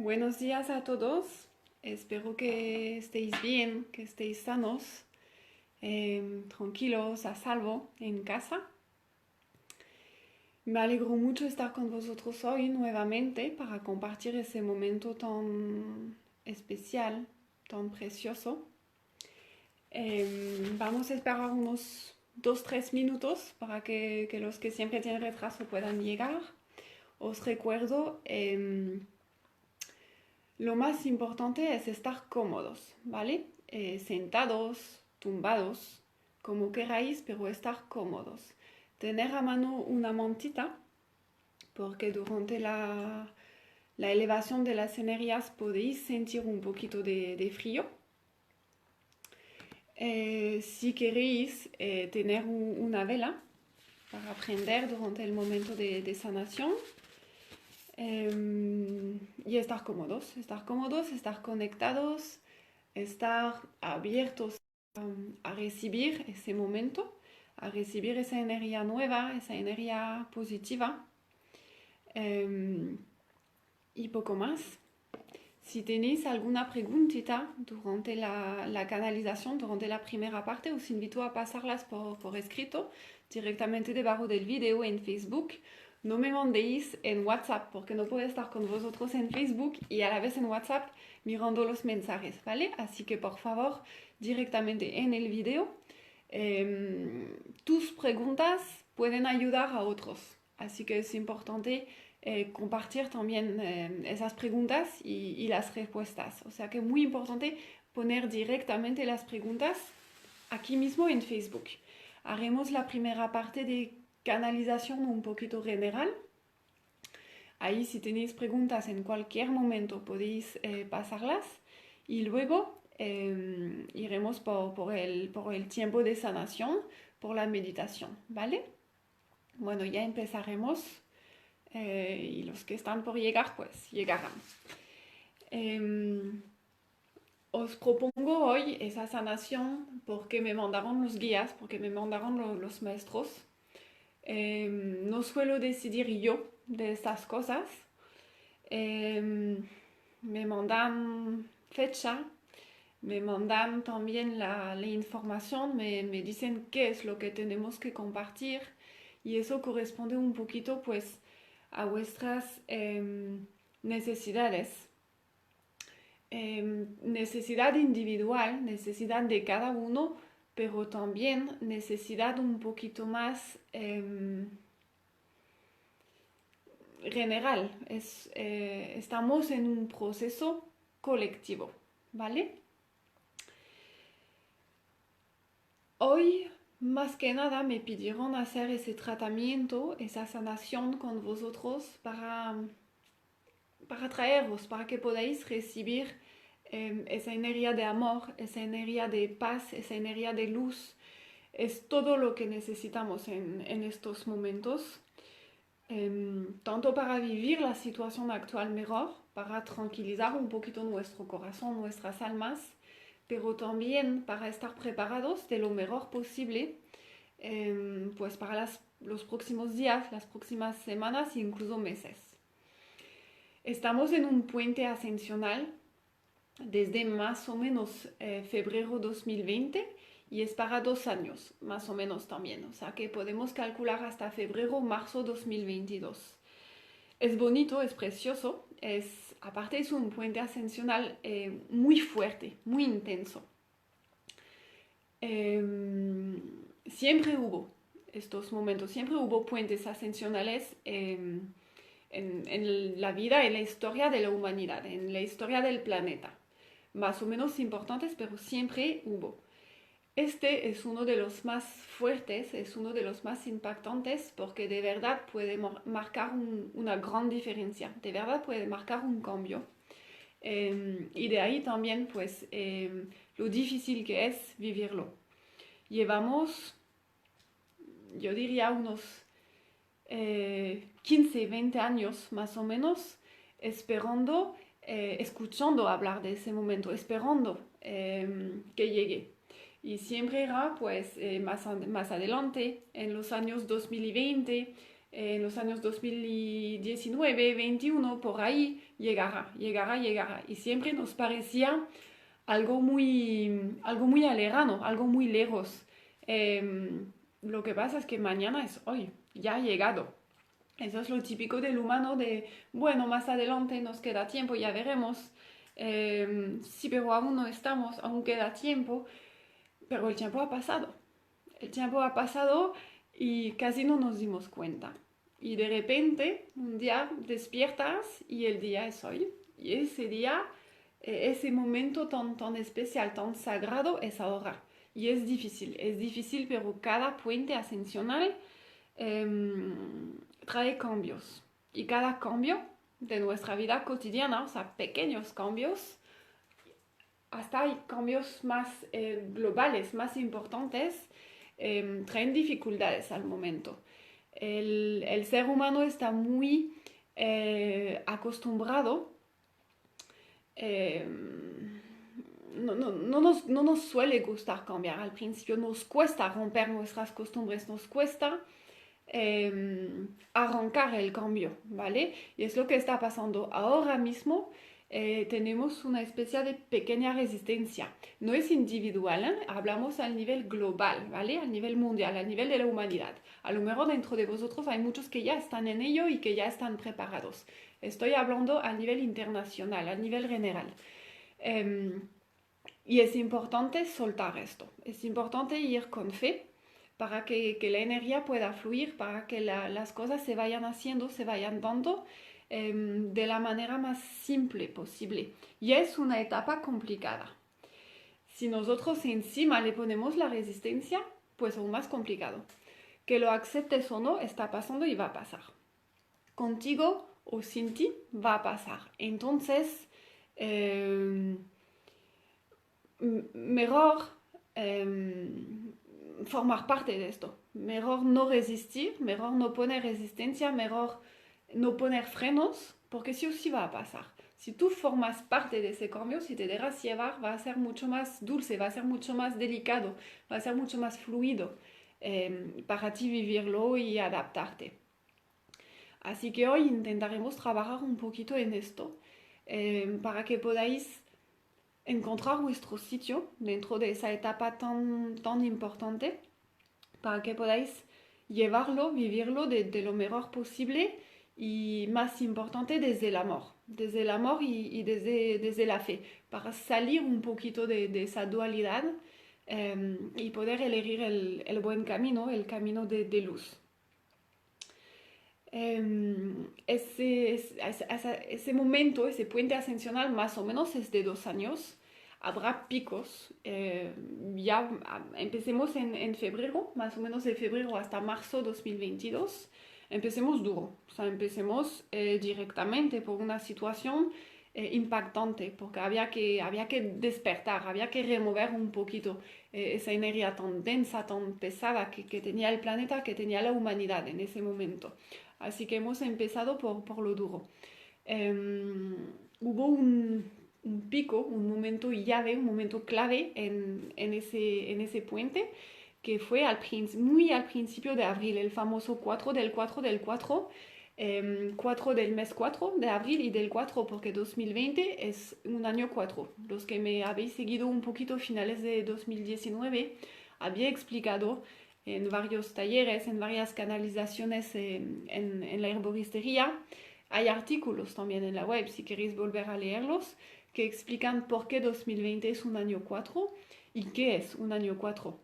Buenos días a todos. Espero que estéis bien, que estéis sanos, tranquilos, a salvo en casa. Me alegro mucho estar con vosotros hoy nuevamente para compartir ese momento tan especial, tan precioso. Vamos a esperar unos 2-3 minutos para que los que siempre tienen retraso puedan llegar. Os recuerdo, lo más importante es estar cómodos, ¿vale? Sentados, tumbados, como queráis, pero estar cómodos. Tener a mano una mantita, porque durante la elevación de las energías podéis sentir un poquito de frío. Si queréis tener una vela para prender durante el momento de sanación. Y estar cómodos, estar conectados, estar abiertos a recibir ese momento, a recibir esa energía nueva, esa energía positiva. Y poco más. Si tenéis alguna preguntita durante la canalización, durante la primera parte, os invito a pasarlas por escrito directamente debajo del video en Facebook. No me mandéis en WhatsApp porque no puedo estar con vosotros en Facebook y a la vez en WhatsApp mirando los mensajes, ¿vale? Así que por favor, directamente en el video, tus preguntas pueden ayudar a otros. Así que es importante compartir también esas preguntas y las respuestas. O sea que es muy importante poner directamente las preguntas aquí mismo en Facebook. Haremos la primera parte de canalización un poquito general. Ahí si tenéis preguntas en cualquier momento podéis pasarlas y luego iremos por el tiempo de sanación, por la meditación, ¿vale? Bueno, ya empezaremos. Y los que están por llegar, pues llegarán. Os propongo hoy esa sanación porque me mandaron los guías, porque me mandaron los maestros. No suelo decidir yo de estas cosas. Me mandan fecha, me mandan también la información, me dicen qué es lo que tenemos que compartir y eso corresponde un poquito pues a vuestras necesidades. Necesidad individual, necesidad de cada uno, pero también necesidad un poquito más general. Estamos en un proceso colectivo, ¿vale? Hoy, más que nada, me pidieron hacer ese tratamiento, esa sanación con vosotros para traeros, para que podáis recibir esa energía de amor, esa energía de paz, esa energía de luz. Es todo lo que necesitamos en estos momentos, tanto para vivir la situación actual mejor, para tranquilizar un poquito nuestro corazón, nuestras almas, pero también para estar preparados de lo mejor posible, pues para los próximos días, las próximas semanas e incluso meses. Estamos en un puente ascensional desde más o menos febrero 2020 y es para 2 años, más o menos también. O sea que podemos calcular hasta febrero, marzo 2022. Es bonito, es precioso, aparte es un puente ascensional muy fuerte, muy intenso. Siempre hubo estos momentos, siempre hubo puentes ascensionales en la vida, en la historia de la humanidad, en la historia del planeta. Más o menos importantes, pero siempre hubo. Este es uno de los más fuertes, es uno de los más impactantes porque de verdad puede marcar una gran diferencia, de verdad puede marcar un cambio. Y de ahí también pues lo difícil que es vivirlo. Llevamos, yo diría, unos 15, 20 años más o menos esperando, escuchando hablar de ese momento, esperando que llegue. Y siempre era pues más adelante, en los años 2020, en los años 2019, 21, por ahí, llegará. Y siempre nos parecía algo muy lejano, algo muy lejos. Lo que pasa es que mañana es hoy, ya ha llegado. Eso es lo típico del humano de, bueno, más adelante nos queda tiempo, ya veremos. Sí, pero aún no estamos, aún queda tiempo, pero el tiempo ha pasado. El tiempo ha pasado y casi no nos dimos cuenta. Y de repente, un día despiertas y el día es hoy. Y ese día, ese momento tan especial, tan sagrado, es ahora. Y es difícil, pero cada puente ascensional trae cambios. Y cada cambio de nuestra vida cotidiana, o sea, pequeños cambios, hasta hay cambios más globales, más importantes, traen dificultades al momento. El ser humano está muy acostumbrado, eh, no nos suele gustar cambiar. Al principio nos cuesta romper nuestras costumbres, nos cuesta arrancar el cambio, ¿vale? Y es lo que está pasando ahora mismo. Tenemos una especie de pequeña resistencia. No es individual, ¿eh? Hablamos al nivel global, ¿vale? Al nivel mundial, al nivel de la humanidad. A lo mejor dentro de vosotros hay muchos que ya están en ello y que ya están preparados. Estoy hablando a nivel internacional, a nivel general. Y es importante soltar esto. Es importante ir con fe para que la energía pueda fluir, para que las cosas se vayan haciendo, se vayan dando de la manera más simple posible. Y es una etapa complicada. Si nosotros encima le ponemos la resistencia, pues aún más complicado. Que lo aceptes o no, está pasando y va a pasar. Contigo o sin ti, va a pasar. Entonces, mejor formar parte de esto. Mejor no resistir, mejor no poner resistencia, mejor no poner frenos, porque sí o sí va a pasar. Si tú formas parte de ese cambio, si te dejas llevar, va a ser mucho más dulce, va a ser mucho más delicado, va a ser mucho más fluido para ti vivirlo y adaptarte. Así que hoy intentaremos trabajar un poquito en esto para que podáis encontrar vuestro sitio dentro de esa etapa tan importante, para que podáis llevarlo, vivirlo de lo mejor posible y más importante desde el amor y desde la fe, para salir un poquito de esa dualidad y poder elegir el buen camino, el camino de luz. Ese momento, ese puente ascensional más o menos es de 2 años. Habrá picos. Ya empecemos en febrero, más o menos de febrero hasta marzo 2022. Empecemos duro, o sea, empecemos directamente por una situación impactante, porque había que despertar, había que remover un poquito esa energía tan densa, tan pesada que tenía el planeta, que tenía la humanidad en ese momento. Así que hemos empezado por lo duro. Hubo un pico, un momento llave, un momento clave en ese puente, que fue muy al principio de abril, el famoso 4 del 4 del 4, 4 del mes 4 de abril y del 4 porque 2020 es un año 4. Los que me habéis seguido un poquito finales de 2019, había explicado en varios talleres, en varias canalizaciones en la herboristería. Hay artículos también en la web, si queréis volver a leerlos, que explican por qué 2020 es un año 4 y qué es un año 4.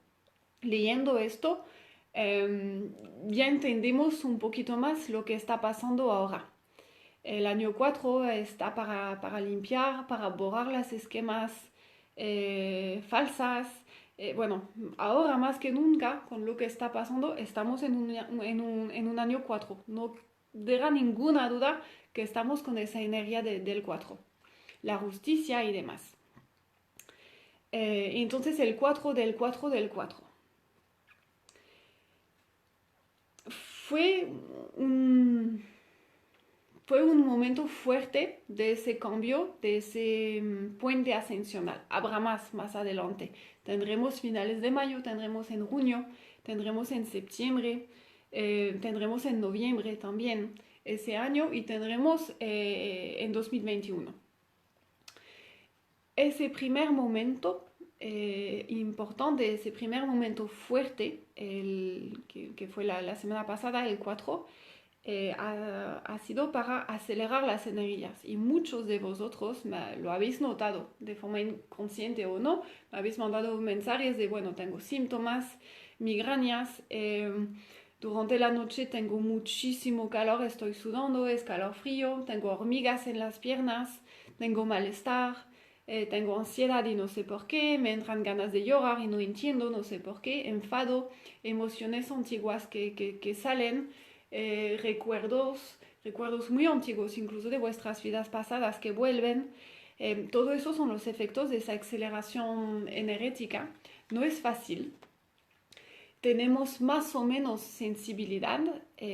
Leyendo esto, ya entendemos un poquito más lo que está pasando ahora. El año 4 está para limpiar, para borrar las esquemas falsas. Bueno, ahora más que nunca, con lo que está pasando, estamos en un año 4. No deja ninguna duda que estamos con esa energía del 4. La justicia y demás. Entonces el 4 del 4 del 4. Fue un momento fuerte de ese cambio, de ese puente ascensional. Habrá más adelante. Tendremos finales de mayo, tendremos en junio, tendremos en septiembre. tendremos en noviembre también ese año y tendremos en 2021. Ese primer momento importante, ese primer momento fuerte, que fue la semana pasada, el 4, ha sido para acelerar las energías. Y muchos de vosotros lo habéis notado, de forma inconsciente o no, me habéis mandado mensajes de, bueno, tengo síntomas, migrañas, durante la noche tengo muchísimo calor, estoy sudando, es calor frío, tengo hormigas en las piernas, tengo malestar, tengo ansiedad y no sé por qué, me entran ganas de llorar y no entiendo, no sé por qué, enfado, emociones antiguas que salen, recuerdos muy antiguos, incluso de vuestras vidas pasadas que vuelven. Todo eso son los efectos de esa aceleración energética. No es fácil. Tenemos más o menos sensibilidad,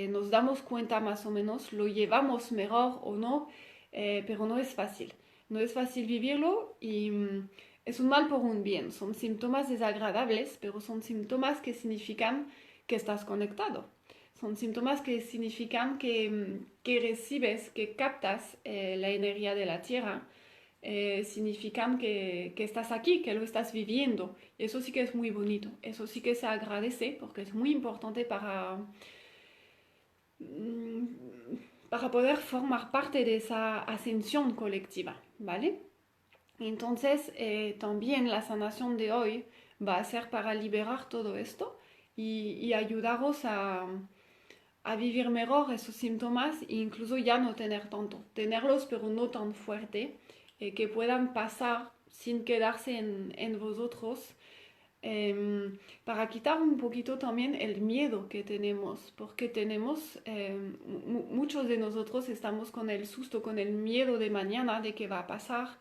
nos damos cuenta más o menos, lo llevamos mejor o no, pero no es fácil. No es fácil vivirlo y es un mal por un bien. Son síntomas desagradables, pero son síntomas que significan que estás conectado. Son síntomas que significan que recibes, que captas la energía de la tierra. Significan que estás aquí, que lo estás viviendo. Y eso sí que es muy bonito. Eso sí que se agradece porque es muy importante mm, para poder formar parte de esa ascensión colectiva, ¿vale? Entonces, también la sanación de hoy va a ser para liberar todo esto y ayudaros a vivir mejor esos síntomas e incluso ya no tener tanto. Tenerlos, pero no tan fuerte, que puedan pasar sin quedarse en vosotros, para quitar un poquito también el miedo que tenemos, porque tenemos, muchos de nosotros estamos con el susto, con el miedo de mañana, de qué va a pasar.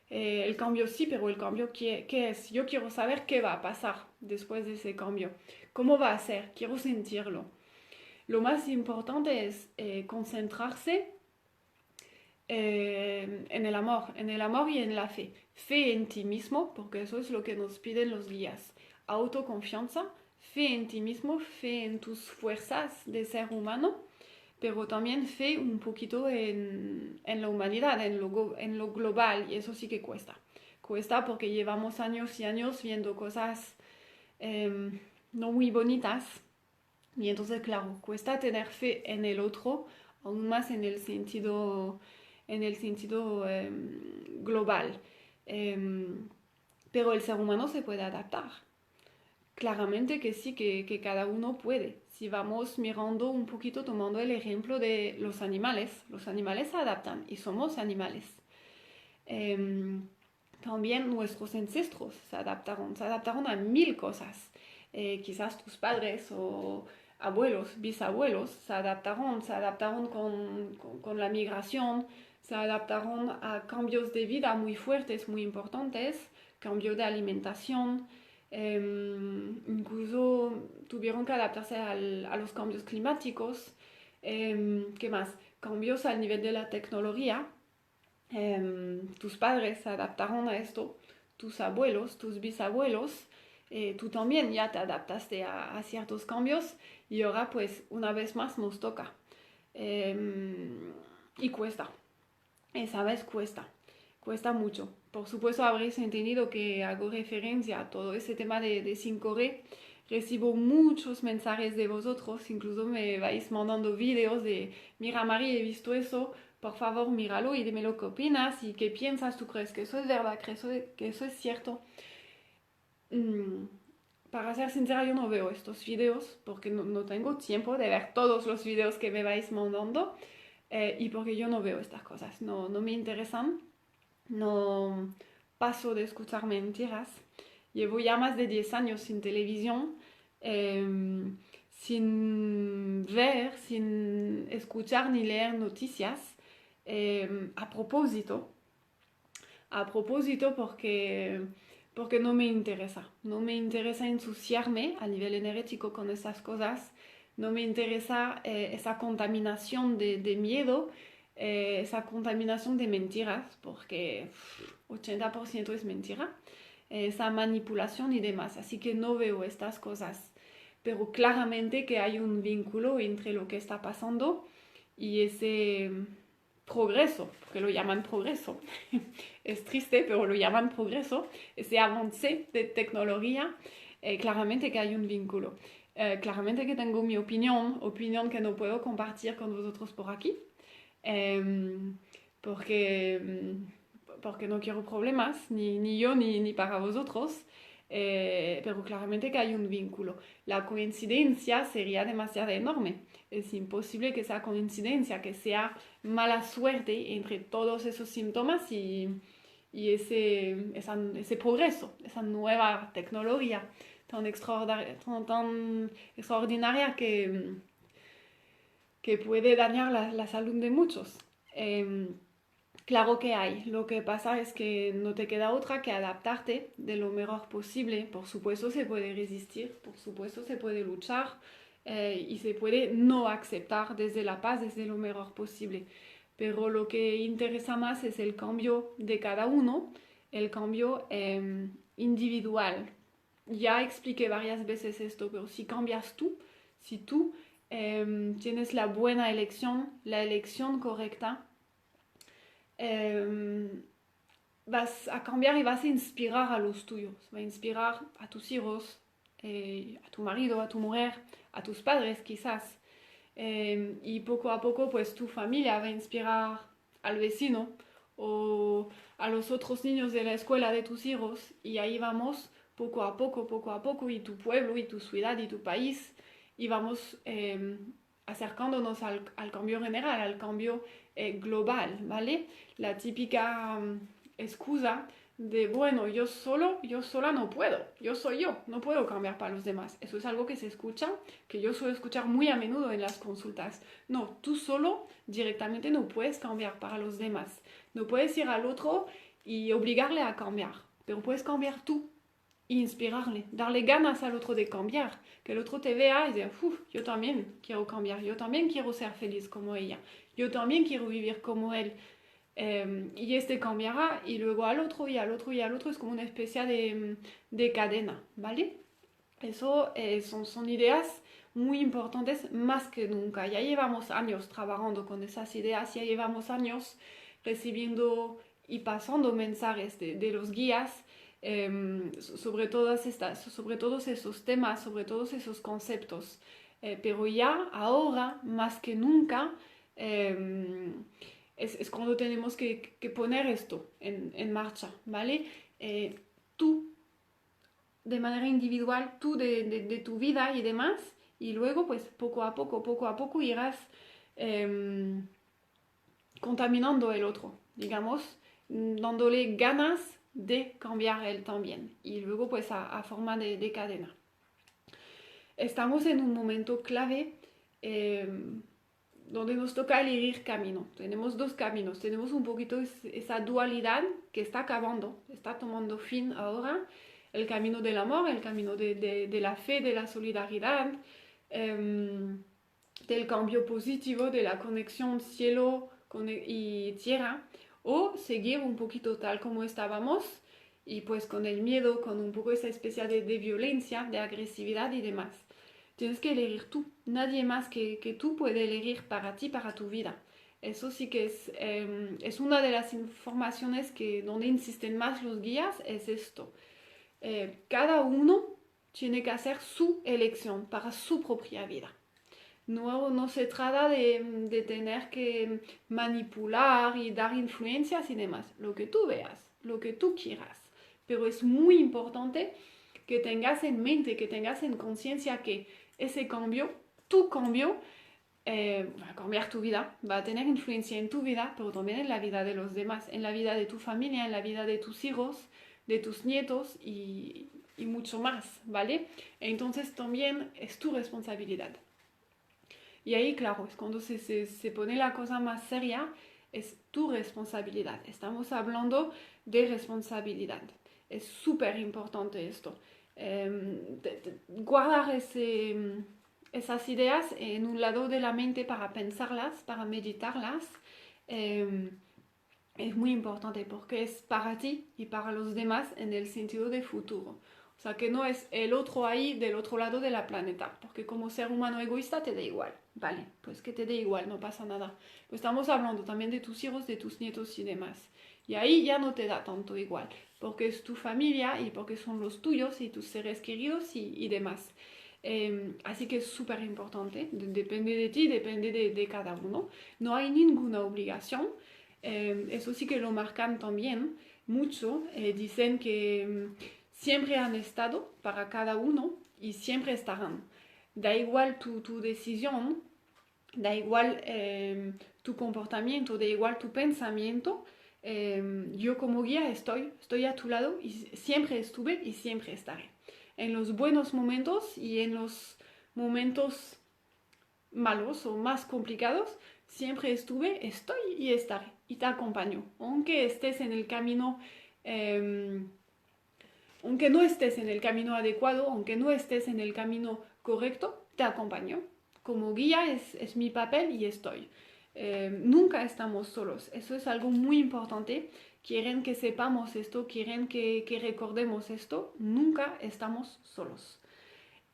El cambio sí, pero el cambio, ¿qué es? Yo quiero saber qué va a pasar después de ese cambio. ¿Cómo va a ser? Quiero sentirlo. Lo más importante es concentrarse en el amor y en la fe. Fe en ti mismo, porque eso es lo que nos piden los guías. Autoconfianza, fe en ti mismo, fe en tus fuerzas de ser humano, pero también fe un poquito en la humanidad, en lo global, y eso sí que cuesta. Cuesta porque llevamos años y años viendo cosas no muy bonitas, y entonces, claro, cuesta tener fe en el otro, aún más en el sentido global. Pero el ser humano se puede adaptar. Claramente que sí, que cada uno puede. Si vamos mirando un poquito, tomando el ejemplo de los animales se adaptan y somos animales. También nuestros ancestros se adaptaron a mil cosas. Quizás tus padres o abuelos, bisabuelos se adaptaron con la migración, se adaptaron a cambios de vida muy fuertes, muy importantes, cambio de alimentación, incluso tuvieron que adaptarse a los cambios climáticos. ¿Qué más? Cambios al nivel de la tecnología. Tus padres se adaptaron a esto, tus abuelos, tus bisabuelos, tú también ya te adaptaste a ciertos cambios y ahora pues una vez más nos toca. Y cuesta, esa vez cuesta mucho. Por supuesto habréis entendido que hago referencia a todo ese tema de 5R. Recibo muchos mensajes de vosotros, incluso me vais mandando videos de, mira Mari, he visto eso, por favor míralo y dime lo que opinas y qué piensas, tú crees que eso es verdad, crees que eso es cierto. Para ser sincera, yo no veo estos videos porque no tengo tiempo de ver todos los videos que me vais mandando, y porque yo no veo estas cosas, no me interesan, no paso de escuchar mentiras. Llevo ya más de 10 años sin televisión, sin ver, sin escuchar ni leer noticias, a propósito porque no me interesa ensuciarme a nivel energético con esas cosas, no me interesa esa contaminación de miedo, esa contaminación de mentiras, porque 80% es mentira, esa manipulación y demás, así que no veo estas cosas. pero claramente que hay un vínculo entre lo que está pasando y ese progreso, porque lo llaman progreso. Es triste, pero lo llaman progreso, ese avance de tecnología, claramente que hay un vínculo. Claramente que tengo mi opinión que no puedo compartir con vosotros por aquí, eh, porque no quiero problemas, ni yo ni para vosotros, pero claramente que hay un vínculo. La coincidencia sería demasiado enorme. Es imposible que sea coincidencia, que sea mala suerte entre todos esos síntomas y ese progreso, esa nueva tecnología tan extraordinaria que puede dañar la salud de muchos. Claro que hay. Lo que pasa es que no te queda otra que adaptarte de lo mejor posible. Por supuesto se puede resistir, por supuesto se puede luchar y se puede no aceptar desde la paz, desde lo mejor posible. Pero lo que interesa más es el cambio de cada uno, el cambio individual. Ya expliqué varias veces esto, pero si cambias tú, si tú tienes la buena elección, la elección correcta, eh, vas a cambiar y vas a inspirar a los tuyos, vas a inspirar a tus hijos, a tu marido, a tu mujer, a tus padres quizás. Y poco a poco pues tu familia va a inspirar al vecino o a los otros niños de la escuela de tus hijos y ahí vamos poco a poco y tu pueblo y tu ciudad y tu país y vamos acercándonos al cambio general, al cambio global, ¿vale? La típica excusa de, bueno, yo sola no puedo, yo soy yo, no puedo cambiar para los demás. Eso es algo que se escucha, que yo suelo escuchar muy a menudo en las consultas. No, tú solo directamente no puedes cambiar para los demás. No puedes ir al otro y obligarle a cambiar, pero puedes cambiar tú, inspirarle, darle ganas al otro de cambiar, que el otro te vea y diga, yo también quiero cambiar, yo también quiero ser feliz como ella, yo también quiero vivir como él. Y este cambiará y luego al otro y al otro y al otro es como una especie de cadena, ¿vale? Eso son ideas muy importantes más que nunca. Ya llevamos años trabajando con esas ideas, ya llevamos años recibiendo y pasando mensajes de los guías sobre sobre todos esos temas, sobre todos esos conceptos. Pero ya, ahora, más que nunca, eh, es cuando tenemos que poner esto en marcha, ¿vale? Tú, de manera individual, tú de tu vida y demás, y luego, pues, poco a poco irás eh, contaminando el otro, digamos, dándole ganas de cambiar él también, y luego, pues, a forma de cadena. Estamos en un momento clave donde nos toca elegir camino. Tenemos dos caminos. Tenemos un poquito esa dualidad que está acabando, está tomando fin ahora. El camino del amor, el camino de la fe, de la solidaridad, del cambio positivo, de la conexión cielo y tierra. O seguir un poquito tal como estábamos y pues con el miedo, con un poco esa especie de violencia, de agresividad y demás. Tienes que elegir tú. Nadie más que tú puede elegir para ti, para tu vida. Eso sí que es una de las informaciones donde insisten más los guías, es esto. Cada uno tiene que hacer su elección para su propia vida. No se trata de tener que manipular y dar influencias y demás. Lo que tú veas, lo que tú quieras. Pero es muy importante que tengas en mente, que tengas en conciencia que ese cambio, tu cambio, va a cambiar tu vida, va a tener influencia en tu vida, pero también en la vida de los demás, en la vida de tu familia, en la vida de tus hijos, de tus nietos y mucho más, ¿vale? Entonces también es tu responsabilidad. Y ahí, claro, es cuando se pone la cosa más seria, es tu responsabilidad. Estamos hablando de responsabilidad. Es súper importante esto. Guardar esas ideas en un lado de la mente para pensarlas, para meditarlas, es muy importante porque es para ti y para los demás en el sentido de futuro. O sea, que no es el otro ahí del otro lado de la planeta, porque como ser humano egoísta te da igual. Vale, pues que te dé igual, no pasa nada. Pues estamos hablando también de tus hijos, de tus nietos y demás. Y ahí ya no te da tanto igual, porque es tu familia y porque son los tuyos y tus seres queridos y demás. Así que es súper importante, depende de ti, depende de cada uno. No hay ninguna obligación. Eso sí que lo marcan también mucho. Dicen que siempre han estado para cada uno y siempre estarán. Da igual tu decisión, da igual tu comportamiento, da igual tu pensamiento. Yo como guía estoy a tu lado y siempre estuve y siempre estaré. En los buenos momentos y en los momentos malos o más complicados, siempre estuve, estoy y estaré. Y te acompaño. Aunque estés en el camino, eh, aunque no estés en el camino adecuado, aunque no estés en el camino correcto, te acompaño. Como guía es mi papel y estoy. Nunca estamos solos. Eso es algo muy importante. Quieren que sepamos esto, quieren que recordemos esto. Nunca estamos solos.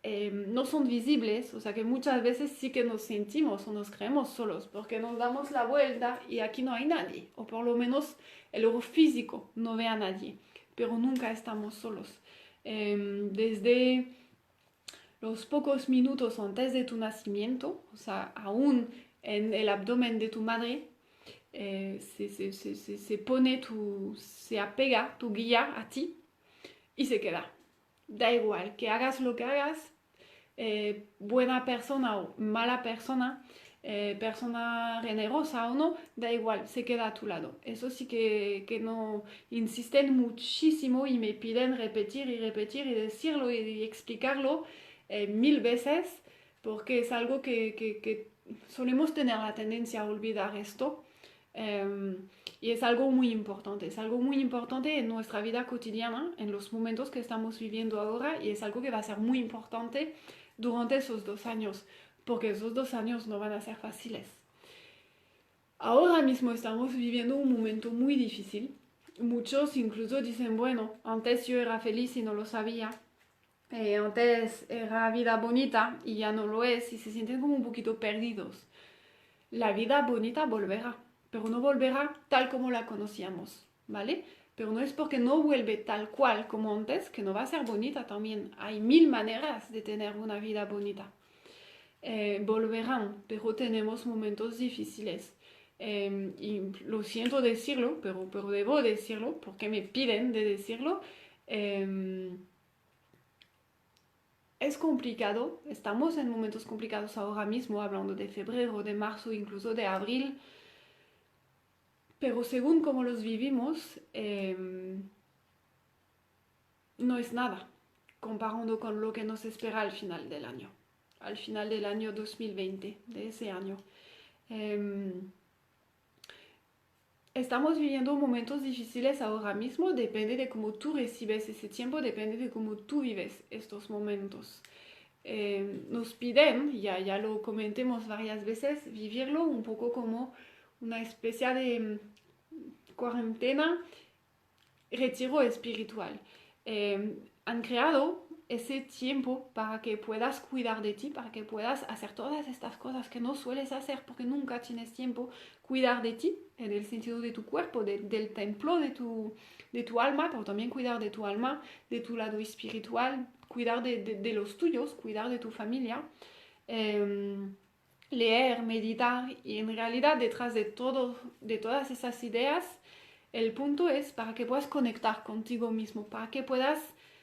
No son visibles, o sea que muchas veces sí que nos sentimos o nos creemos solos porque nos damos la vuelta y aquí no hay nadie, o por lo menos el ojo físico no ve a nadie, pero nunca estamos solos. Desde los pocos minutos antes de tu nacimiento, o sea, aún en el abdomen de tu madre, se pone se apega tu guía a ti y se queda. Da igual, que hagas lo que hagas, buena persona o mala persona, persona generosa o no, da igual, se queda a tu lado. Eso sí que no insisten muchísimo y me piden repetir y repetir y decirlo y explicarlo 1000 veces, porque es algo que solemos tener la tendencia a olvidar esto. Y es algo muy importante en nuestra vida cotidiana, en los momentos que estamos viviendo ahora, y es algo que va a ser muy importante durante esos 2 años, porque esos 2 años no van a ser fáciles. Ahora mismo estamos viviendo un momento muy difícil. Muchos incluso dicen, bueno, antes yo era feliz y no lo sabía. Antes era vida bonita y ya no lo es y se sienten como un poquito perdidos. La vida bonita volverá, pero no volverá tal como la conocíamos, ¿vale? Pero no es porque no vuelve tal cual como antes que no va a ser bonita también. Hay 1000 maneras de tener una vida bonita. Volverán, pero tenemos momentos difíciles. Y lo siento decirlo, pero debo decirlo porque me piden de decirlo. Es complicado, estamos en momentos complicados ahora mismo, hablando de febrero, de marzo, incluso de abril, pero según cómo los vivimos, no es nada, comparando con lo que nos espera al final del año 2020, de ese año. Estamos viviendo momentos difíciles ahora mismo, depende de cómo tú recibes ese tiempo, depende de cómo tú vives estos momentos. Nos piden, ya lo comentemos varias veces, vivirlo un poco como una especie de cuarentena, retiro espiritual. Han creado ese tiempo para que puedas cuidar de ti, para que puedas hacer todas estas cosas que no sueles hacer porque nunca tienes tiempo, cuidar de ti, en el sentido de tu cuerpo, del templo de tu alma, pero también cuidar de tu alma, de tu lado espiritual, cuidar de los tuyos, cuidar de tu familia. Leer, meditar y en realidad detrás de todas esas ideas, el punto es para que puedas conectar contigo mismo, para que puedas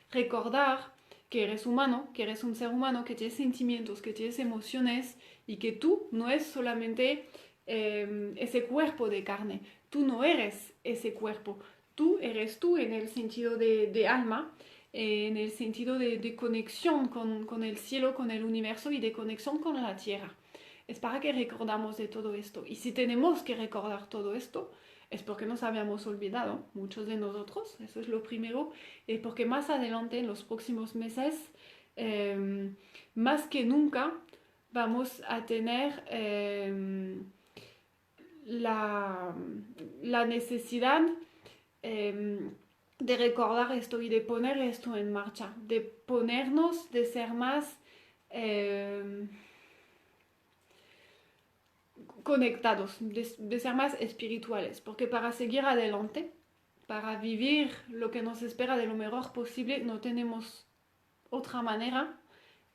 recordar que eres humano, que eres un ser humano, que tienes sentimientos, que tienes emociones y que tú no es solamente ese cuerpo de carne, tú no eres ese cuerpo, tú eres tú en el sentido de alma, en el sentido de conexión con el cielo, con el universo y de conexión con la tierra. Es para que recordamos de todo esto. Y si tenemos que recordar todo esto, es porque nos habíamos olvidado, muchos de nosotros, eso es lo primero, y porque más adelante, en los próximos meses, más que nunca, vamos a tener la necesidad de recordar esto y de poner esto en marcha, de ponernos, de ser más conectados, de ser más espirituales, porque para seguir adelante, para vivir lo que nos espera de lo mejor posible, no tenemos otra manera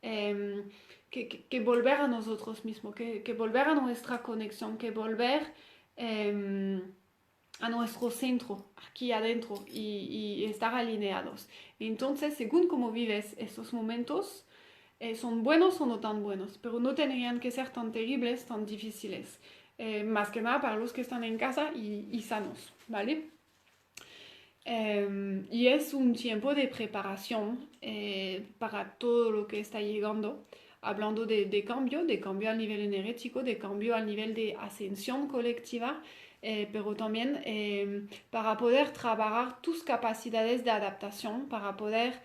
que volver a nosotros mismos, que volver a nuestra conexión, que volver a nuestro centro, aquí adentro, y estar alineados. Entonces, según cómo vives estos momentos, son buenos o no tan buenos, pero no tendrían que ser tan terribles, tan difíciles. Más que nada para los que están en casa y sanos, ¿vale? Y es un tiempo de preparación para todo lo que está llegando, hablando de cambio a nivel energético, de cambio a nivel de ascensión colectiva, pero también para poder trabajar tus capacidades de adaptación, para poder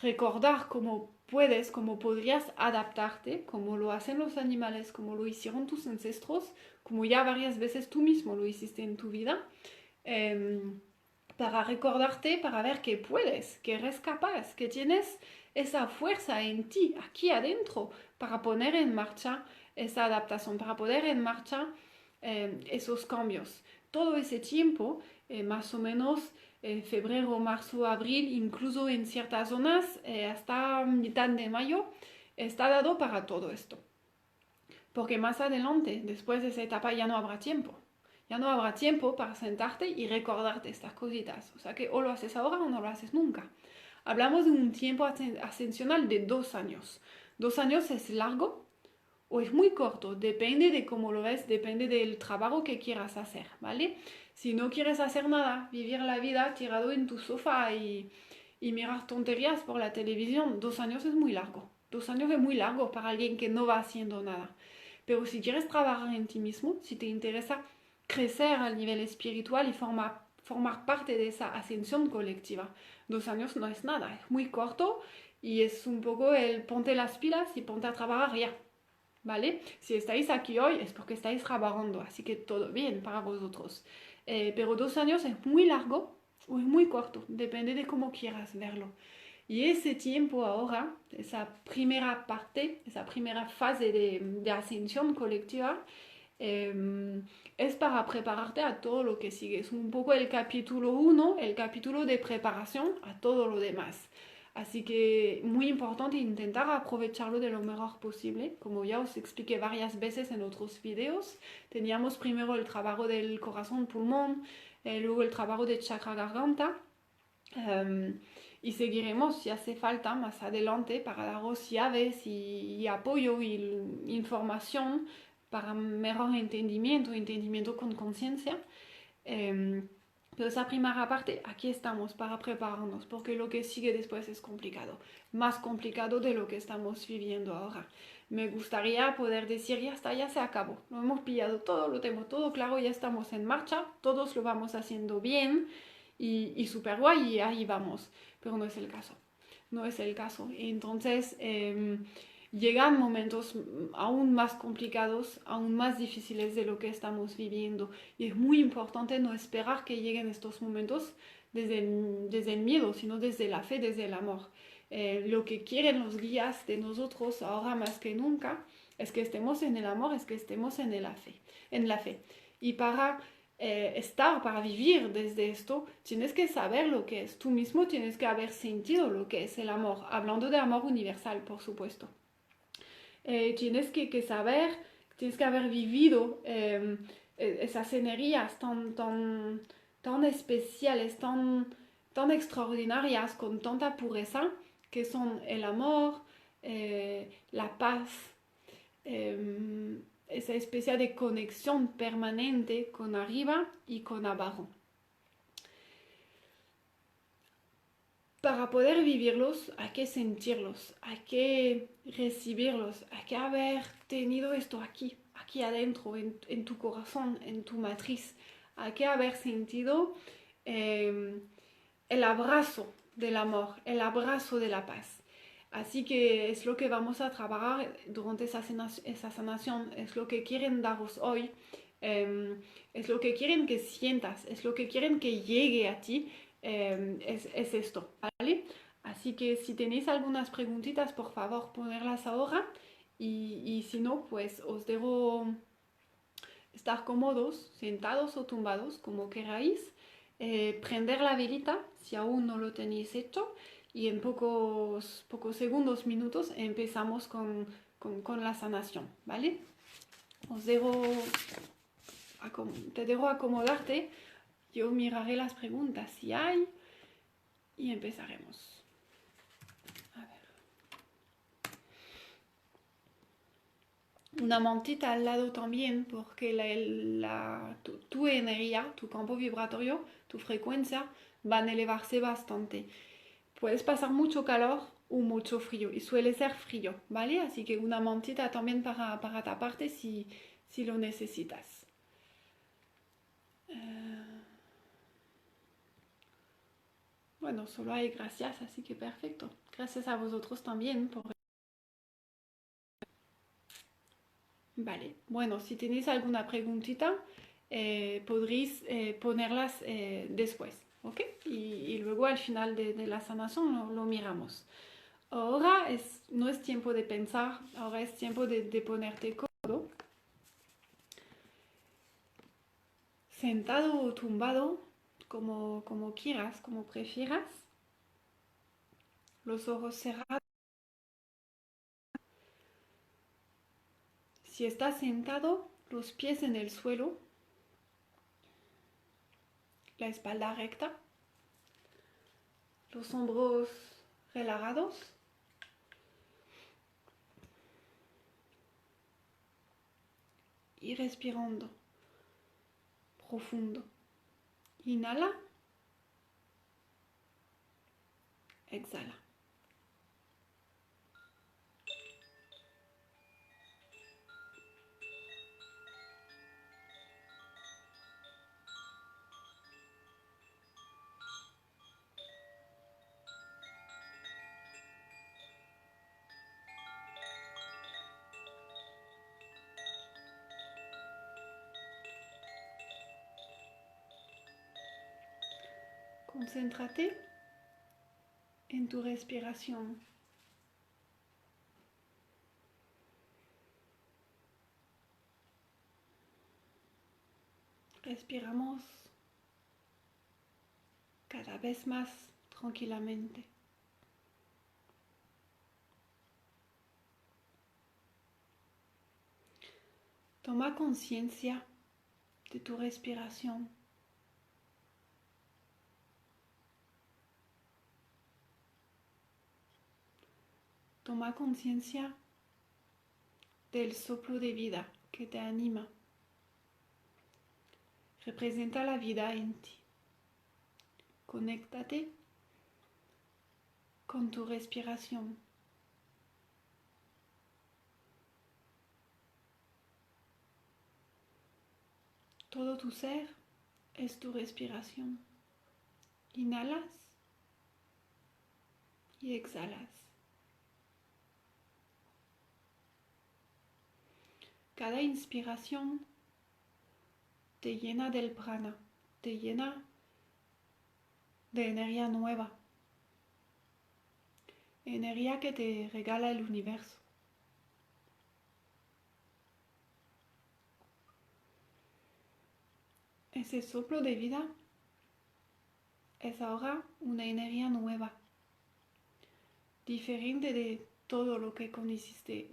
recordar cómo puedes, cómo podrías adaptarte, como lo hacen los animales, como lo hicieron tus ancestros, como ya varias veces tú mismo lo hiciste en tu vida. Para recordarte, para ver que puedes, que eres capaz, que tienes esa fuerza en ti, aquí adentro, para poner en marcha esa adaptación, para poner en marcha esos cambios. Todo ese tiempo, más o menos febrero, marzo, abril, incluso en ciertas zonas hasta mitad de mayo, está dado para todo esto. Porque más adelante, después de esa etapa, ya no habrá tiempo. Ya no habrá tiempo para sentarte y recordarte estas cositas. O sea que o lo haces ahora o no lo haces nunca. Hablamos de un tiempo ascensional de 2 años. 2 años es largo o es muy corto. Depende de cómo lo ves, depende del trabajo que quieras hacer, ¿vale? Si no quieres hacer nada, vivir la vida tirado en tu sofá y mirar tonterías por la televisión, 2 años es muy largo. 2 años es muy largo para alguien que no va haciendo nada. Pero si quieres trabajar en ti mismo, si te interesa crecer al nivel espiritual y formar parte de esa ascensión colectiva, 2 años no es nada, es muy corto y es un poco el ponte las pilas y ponte a trabajar ya, ¿vale? Si estáis aquí hoy es porque estáis trabajando, así que todo bien para vosotros. Pero 2 años es muy largo o es muy corto, depende de cómo quieras verlo. Y ese tiempo ahora, esa primera parte, esa primera fase de ascensión colectiva, es para prepararte a todo lo que sigue. Es un poco el capítulo 1, el capítulo de preparación a todo lo demás. Así que muy importante intentar aprovecharlo de lo mejor posible. Como ya os expliqué varias veces en otros videos, teníamos primero el trabajo del corazón, pulmón, luego el trabajo de chakra garganta. Y seguiremos si hace falta más adelante para daros llaves y apoyo y información para mejor entendimiento con conciencia. Pero esa primera parte, aquí estamos para prepararnos, porque lo que sigue después es complicado, más complicado de lo que estamos viviendo ahora. Me gustaría poder decir, ya está, ya se acabó, lo hemos pillado todo, lo tengo todo claro, ya estamos en marcha, todos lo vamos haciendo bien y súper guay y ahí vamos, pero no es el caso, no es el caso. Entonces, llegan momentos aún más complicados, aún más difíciles de lo que estamos viviendo. Y es muy importante no esperar que lleguen estos momentos desde el miedo, sino desde la fe, desde el amor. Lo que quieren los guías de nosotros ahora más que nunca es que estemos en el amor, es que estemos en la fe. Y para vivir desde esto, tienes que saber lo que es. Tú mismo tienes que haber sentido lo que es el amor, hablando de amor universal, por supuesto. Tienes que saber, tienes que haber vivido esas energías tan especiales, tan extraordinarias, con tanta pureza, que son el amor, la paz, esa especie de conexión permanente con arriba y con abajo. Para poder vivirlos hay que sentirlos, hay que recibirlos, hay que haber tenido esto aquí adentro, en tu corazón, en tu matriz. Hay que haber sentido el abrazo del amor, el abrazo de la paz. Así que es lo que vamos a trabajar durante esa sanación, es lo que quieren daros hoy, es lo que quieren que sientas, es lo que quieren que llegue a ti es esto, ¿vale? Así que si tenéis algunas preguntitas, por favor, ponerlas ahora y si no, pues os dejo estar cómodos, sentados o tumbados, como queráis, prender la velita si aún no lo tenéis hecho y en pocos segundos, minutos empezamos con la sanación, ¿vale? Os dejo, te dejo acomodarte, yo miraré las preguntas si hay y empezaremos. A ver. Una mantita al lado también, porque tu energía, tu campo vibratorio, tu frecuencia van a elevarse bastante. Puedes pasar mucho calor o mucho frío, y suele ser frío, ¿vale? Así que una mantita también para taparte si lo necesitas. Bueno, solo hay gracias, así que perfecto. Gracias a vosotros también por... Vale, bueno, si tenéis alguna preguntita, podréis ponerlas después, ¿ok? Y luego al final de la sanación lo miramos. Ahora no es tiempo de pensar, ahora es tiempo de ponerte cómodo, sentado o tumbado, como quieras, como prefieras, los ojos cerrados. Si estás sentado, los pies en el suelo, la espalda recta, los hombros relajados. Y respirando profundo. Inhala, exhala. Concéntrate en tu respiración. Respiramos cada vez más tranquilamente. Toma conciencia de tu respiración. Toma conciencia del soplo de vida que te anima. Representa la vida en ti. Conéctate con tu respiración. Todo tu ser es tu respiración. Inhalas y exhalas. Cada inspiración te llena del prana, te llena de energía nueva, energía que te regala el universo. Ese soplo de vida es ahora una energía nueva, diferente de todo lo que conociste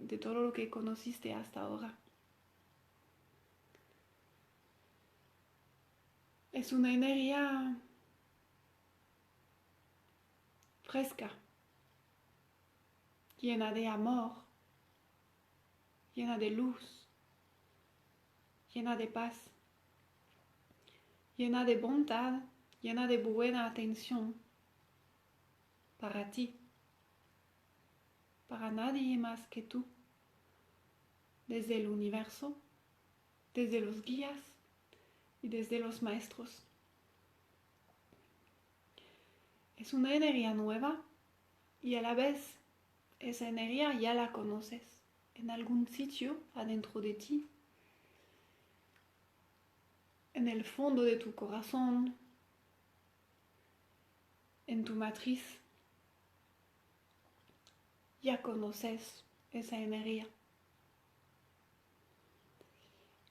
hasta ahora. Es una energía fresca, llena de amor, llena de luz, llena de paz, llena de bondad, llena de buena atención para ti, para nadie más que tú, desde el universo, desde los guías y desde los maestros. Es una energía nueva y a la vez esa energía ya la conoces en algún sitio adentro de ti, en el fondo de tu corazón, en tu matriz, ya conoces esa energía.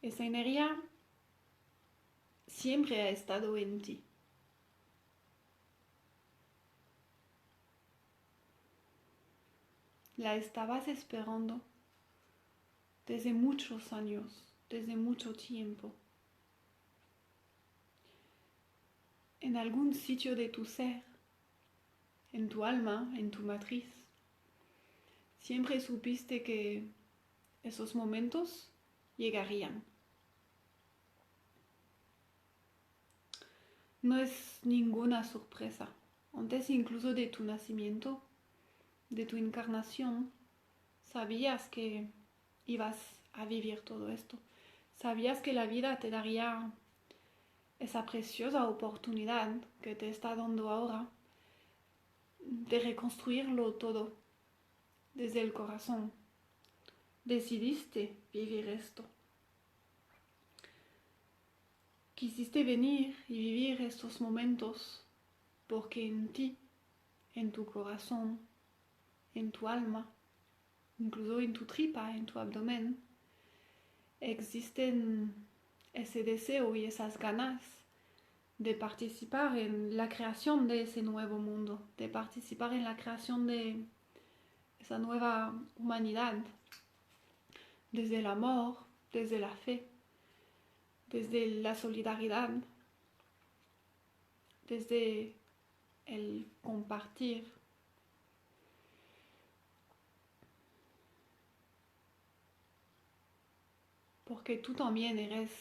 Esa energía siempre ha estado en ti. La estabas esperando desde muchos años, desde mucho tiempo. En algún sitio de tu ser, en tu alma, en tu matriz, siempre supiste que esos momentos llegarían. No es ninguna sorpresa. Antes incluso de tu nacimiento, de tu encarnación, sabías que ibas a vivir todo esto. Sabías que la vida te daría esa preciosa oportunidad que te está dando ahora de reconstruirlo todo desde el corazón. Decidiste vivir esto. Quisiste venir y vivir estos momentos porque en ti, en tu corazón, en tu alma, incluso en tu tripa, en tu abdomen, existen ese deseo y esas ganas de participar en la creación de ese nuevo mundo, de participar en la creación de esa nueva humanidad, desde el amor, desde la fe, desde la solidaridad, desde el compartir. Porque tú también eres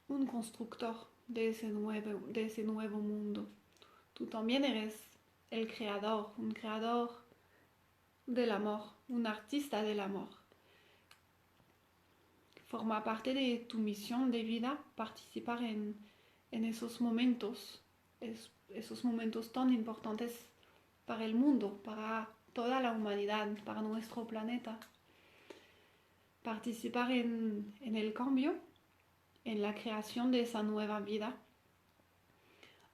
un constructor de ese nuevo mundo. Tú también eres el creador, un creador del amor, un artista del amor. Forma parte de tu misión de vida participar en esos momentos, esos momentos tan importantes para el mundo, para toda la humanidad, para nuestro planeta. Participar en el cambio, en la creación de esa nueva vida,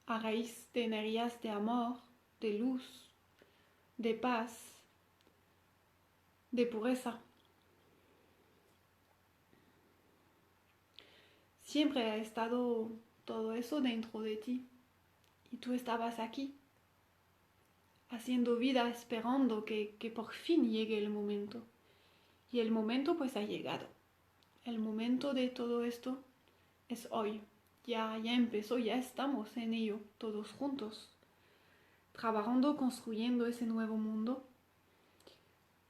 a raíz de energías de amor, de luz, de paz, de pureza. Siempre ha estado todo eso dentro de ti y tú estabas aquí, haciendo vida, esperando que por fin llegue el momento. Y el momento pues ha llegado. El momento de todo esto es hoy. Ya empezó, ya estamos en ello, todos juntos, trabajando, construyendo ese nuevo mundo,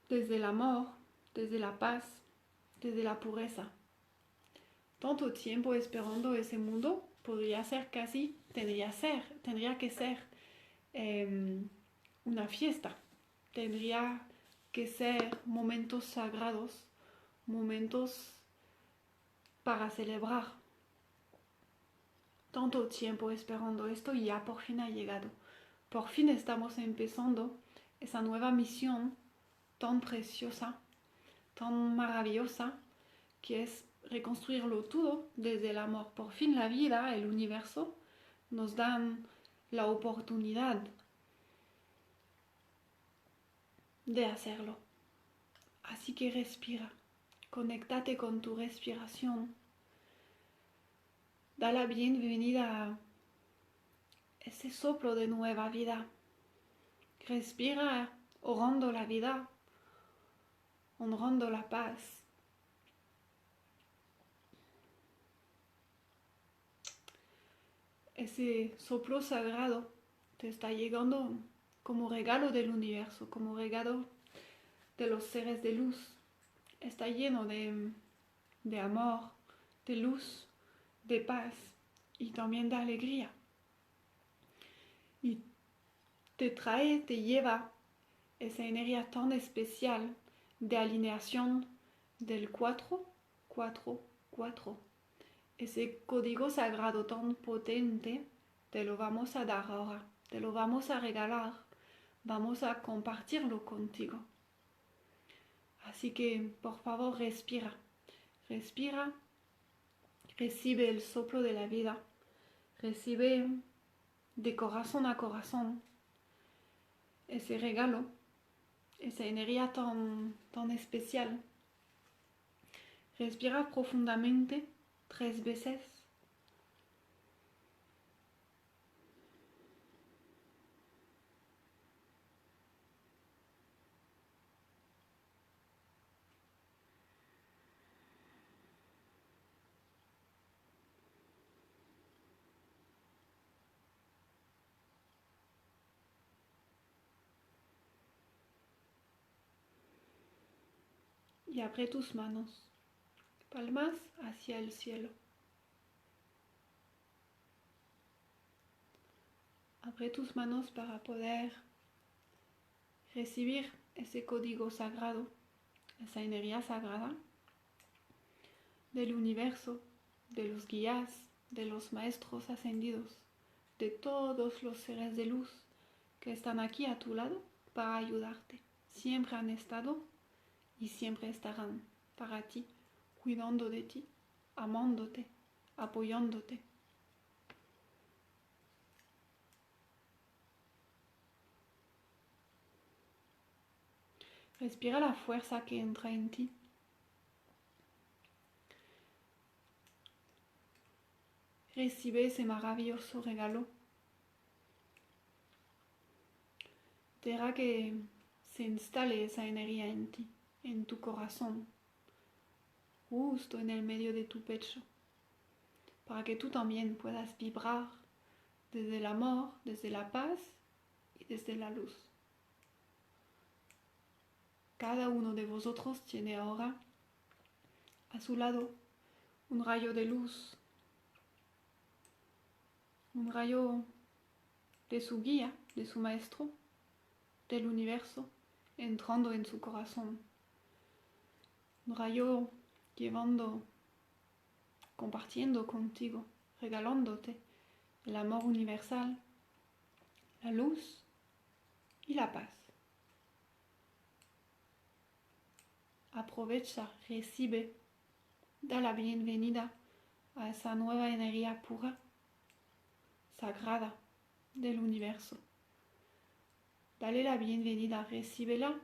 desde el amor, desde la paz, desde la pureza. Tanto tiempo esperando ese mundo podría ser casi, tendría que ser una fiesta, tendría que ser momentos sagrados, momentos para celebrar. Tanto tiempo esperando esto y ya por fin ha llegado. Por fin estamos empezando esa nueva misión tan preciosa, tan maravillosa, que es reconstruirlo todo desde el amor. Por fin la vida, el universo, nos dan la oportunidad de hacerlo. Así que respira, conéctate con tu respiración, da la bienvenida a ese soplo de nueva vida. Respira honrando la vida, honrando la paz. Ese soplo sagrado te está llegando como regalo del universo, como regalo de los seres de luz. Está lleno de amor, de luz, de paz y también de alegría. Y te lleva esa energía tan especial de alineación del 4, 4, 4. Ese código sagrado tan potente te lo vamos a dar ahora, te lo vamos a regalar, vamos a compartirlo contigo. Así que por favor respira, respira, recibe el soplo de la vida, Recibe de corazón a corazón ese regalo, esa energía tan especial. Respira profundamente 3 veces. Y abre tus manos, palmas hacia el cielo. Abre tus manos para poder recibir ese código sagrado, esa energía sagrada del universo, de los guías, de los maestros ascendidos, de todos los seres de luz que están aquí a tu lado para ayudarte. Siempre han estado y siempre estarán para ti, cuidando de ti, amándote, apoyándote. Respira la fuerza que entra en ti. Recibe ese maravilloso regalo. Deja que se instale esa energía en ti, en tu corazón, justo en el medio de tu pecho, para que tú también puedas vibrar desde el amor, desde la paz y desde la luz. Cada uno de vosotros tiene ahora a su lado un rayo de luz, un rayo de su guía, de su maestro, del universo, entrando en su corazón. Un rayo llevando, compartiendo contigo, regalándote el amor universal, la luz y la paz. Aprovecha, recibe, da la bienvenida a esa nueva energía pura, sagrada del universo. Dale la bienvenida, recíbela,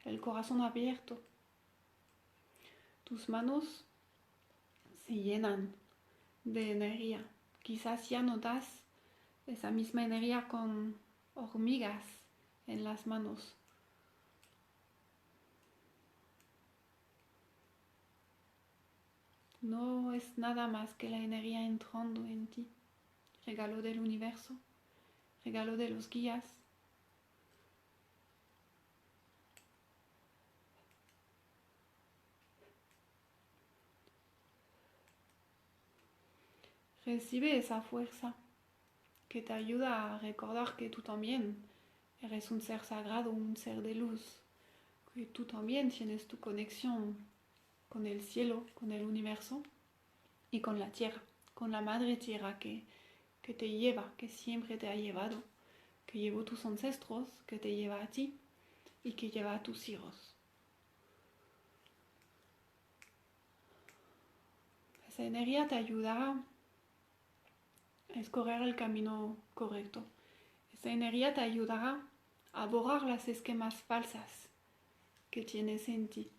el corazón abierto. Tus manos se llenan de energía. Quizás ya notas esa misma energía con hormigas en las manos. No es nada más que la energía entrando en ti. Regalo del universo, regalo de los guías. Recibe esa fuerza que te ayuda a recordar que tú también eres un ser sagrado, un ser de luz, que tú también tienes tu conexión con el cielo, con el universo y con la tierra, con la madre tierra que te lleva, que siempre te ha llevado, que llevó tus ancestros, que te lleva a ti y que lleva a tus hijos. Esa energía te ayudará a escoger el camino correcto. Esa energía te ayudará a borrar las esquemas falsas que tienes en ti.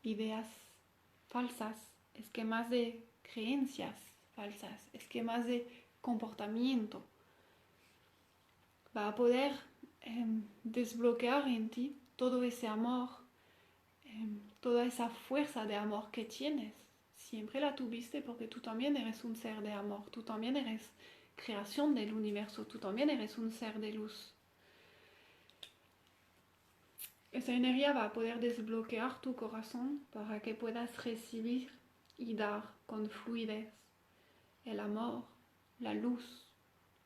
Ideas falsas, esquemas de creencias falsas, esquemas de comportamiento. Va a poder desbloquear en ti todo ese amor, toda esa fuerza de amor que tienes. Siempre la tuviste porque tú también eres un ser de amor, tú también eres creación del universo, tú también eres un ser de luz. Esa energía va a poder desbloquear tu corazón para que puedas recibir y dar con fluidez el amor, la luz,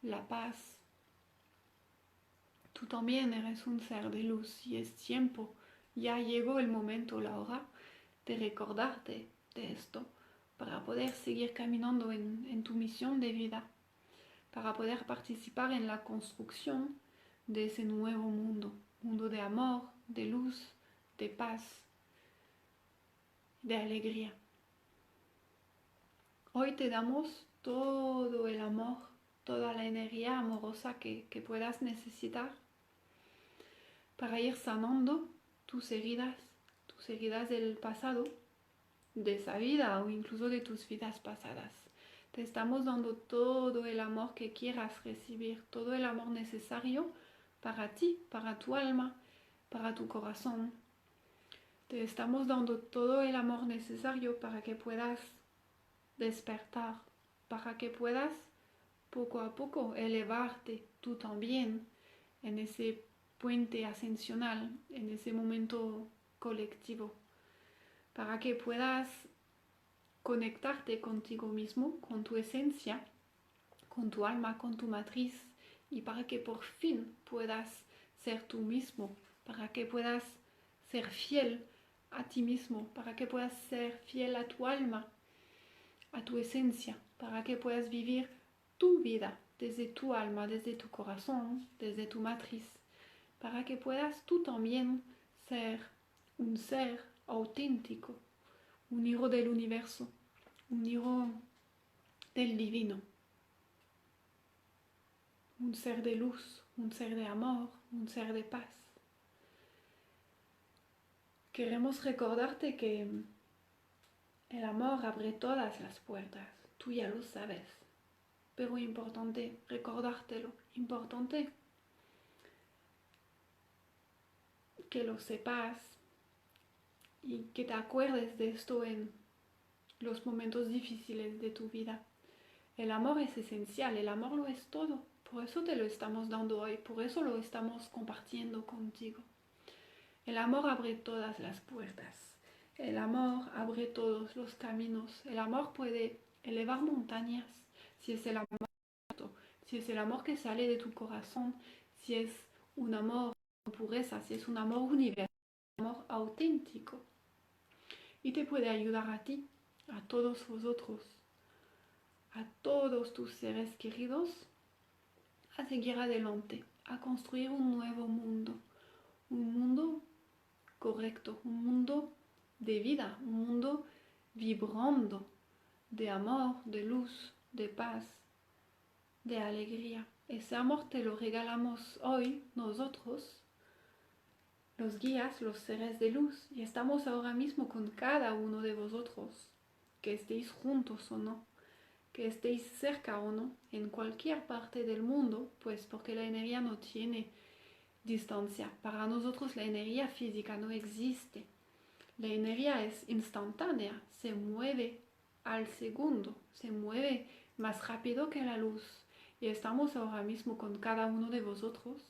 la paz. Tú también eres un ser de luz y es tiempo, ya llegó el momento, la hora de recordarte de esto para poder seguir caminando en tu misión de vida, para poder participar en la construcción de ese nuevo mundo, mundo de amor, de luz, de paz, de alegría. Hoy te damos todo el amor, toda la energía amorosa que puedas necesitar para ir sanando tus heridas del pasado, de esa vida o incluso de tus vidas pasadas. Te estamos dando todo el amor que quieras recibir, todo el amor necesario para ti, para tu alma, para tu corazón. Te estamos dando todo el amor necesario para que puedas despertar, para que puedas poco a poco elevarte tú también en ese puente ascensional, en ese momento colectivo, para que puedas conectarte contigo mismo, con tu esencia, con tu alma, con tu matriz, y para que por fin puedas ser tú mismo, para que puedas ser fiel a ti mismo, para que puedas ser fiel a tu alma, a tu esencia, para que puedas vivir tu vida desde tu alma, desde tu corazón, desde tu matriz, para que puedas tú también ser un ser auténtico, un hijo del universo, un hijo del divino, un ser de luz, un ser de amor, un ser de paz. Queremos recordarte que el amor abre todas las puertas, tú ya lo sabes, pero importante recordártelo, importante que lo sepas y que te acuerdes de esto en los momentos difíciles de tu vida. El amor es esencial, el amor lo es todo, por eso te lo estamos dando hoy, por eso lo estamos compartiendo contigo. El amor abre todas las puertas, el amor abre todos los caminos, el amor puede elevar montañas, si es el amor, si es el amor que sale de tu corazón, si es un amor con pureza, si es un amor universal, un amor auténtico. Y te puede ayudar a ti, a todos vosotros, a todos tus seres queridos, a seguir adelante, a construir un nuevo mundo, un mundo correcto, un mundo de vida, un mundo vibrando de amor, de luz, de paz, de alegría. Ese amor te lo regalamos hoy nosotros, los guías, los seres de luz, y estamos ahora mismo con cada uno de vosotros, que estéis juntos o no, que estéis cerca o no, en cualquier parte del mundo, pues porque la energía no tiene distancia. Para nosotros la energía física no existe. La energía es instantánea, se mueve al segundo, se mueve más rápido que la luz. Y estamos ahora mismo con cada uno de vosotros,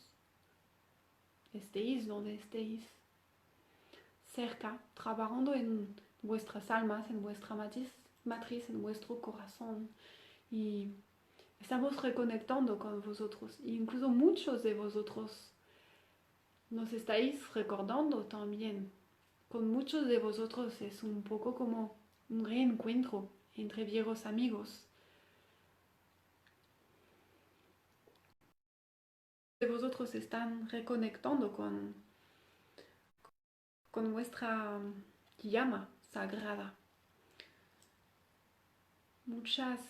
estéis donde estéis, cerca, trabajando en vuestras almas, en vuestra matriz, en vuestro corazón. Y estamos reconectando con vosotros. E incluso muchos de vosotros nos estáis recordando también. Con muchos de vosotros es un poco como un reencuentro entre viejos amigos. De vosotros están reconectando con vuestra llama sagrada. Muchas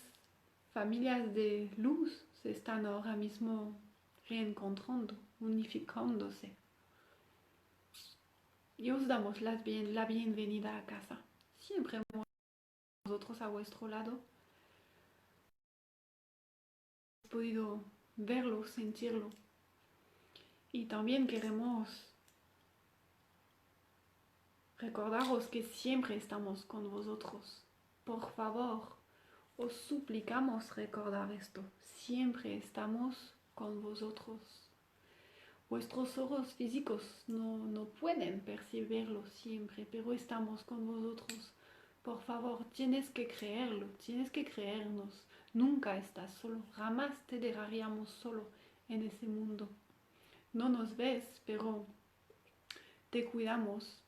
familias de luz se están ahora mismo reencontrando, unificándose. Y os damos la bienvenida a casa. Siempre vosotros a vuestro lado. Habéis podido verlo, sentirlo. Y también queremos recordaros que siempre estamos con vosotros. Por favor, os suplicamos recordar esto. Siempre estamos con vosotros. Vuestros ojos físicos no pueden percibirlo siempre, pero estamos con vosotros. Por favor, tienes que creerlo, tienes que creernos. Nunca estás solo, jamás te dejaríamos solo en ese mundo. No nos ves, pero te cuidamos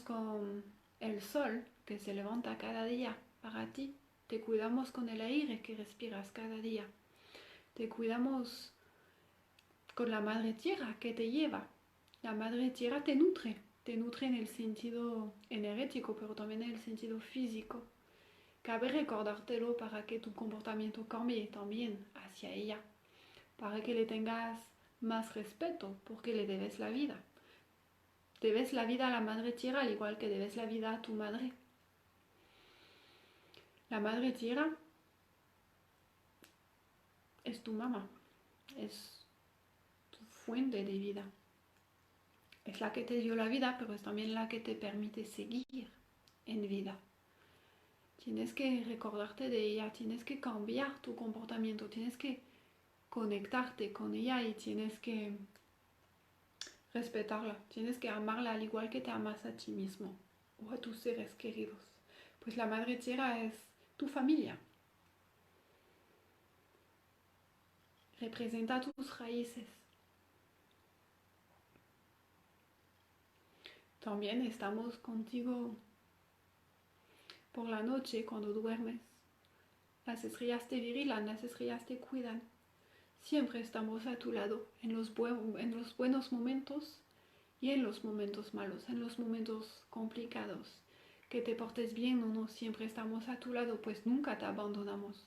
con el sol que se levanta cada día para ti, te cuidamos con el aire que respiras cada día, te cuidamos con la madre tierra que te lleva. La madre tierra te nutre en el sentido energético, pero también en el sentido físico. Cabe recordártelo para que tu comportamiento cambie también hacia ella, para que le tengas más respeto, porque le debes la vida. Debes la vida a la madre tierra al igual que debes la vida a tu madre. La madre tierra es tu mamá, es tu fuente de vida. Es la que te dio la vida, pero es también la que te permite seguir en vida. Tienes que recordarte de ella, tienes que cambiar tu comportamiento, tienes que conectarte con ella y tienes que respetarla, tienes que amarla al igual que te amas a ti mismo o a tus seres queridos. Pues la madre tierra es tu familia, representa tus raíces. También estamos contigo por la noche cuando duermes. Las estrellas te vigilan, las estrellas te cuidan. Siempre estamos a tu lado en los buenos momentos y en los momentos malos, en los momentos complicados. Que te portes bien o no, siempre estamos a tu lado, pues nunca te abandonamos.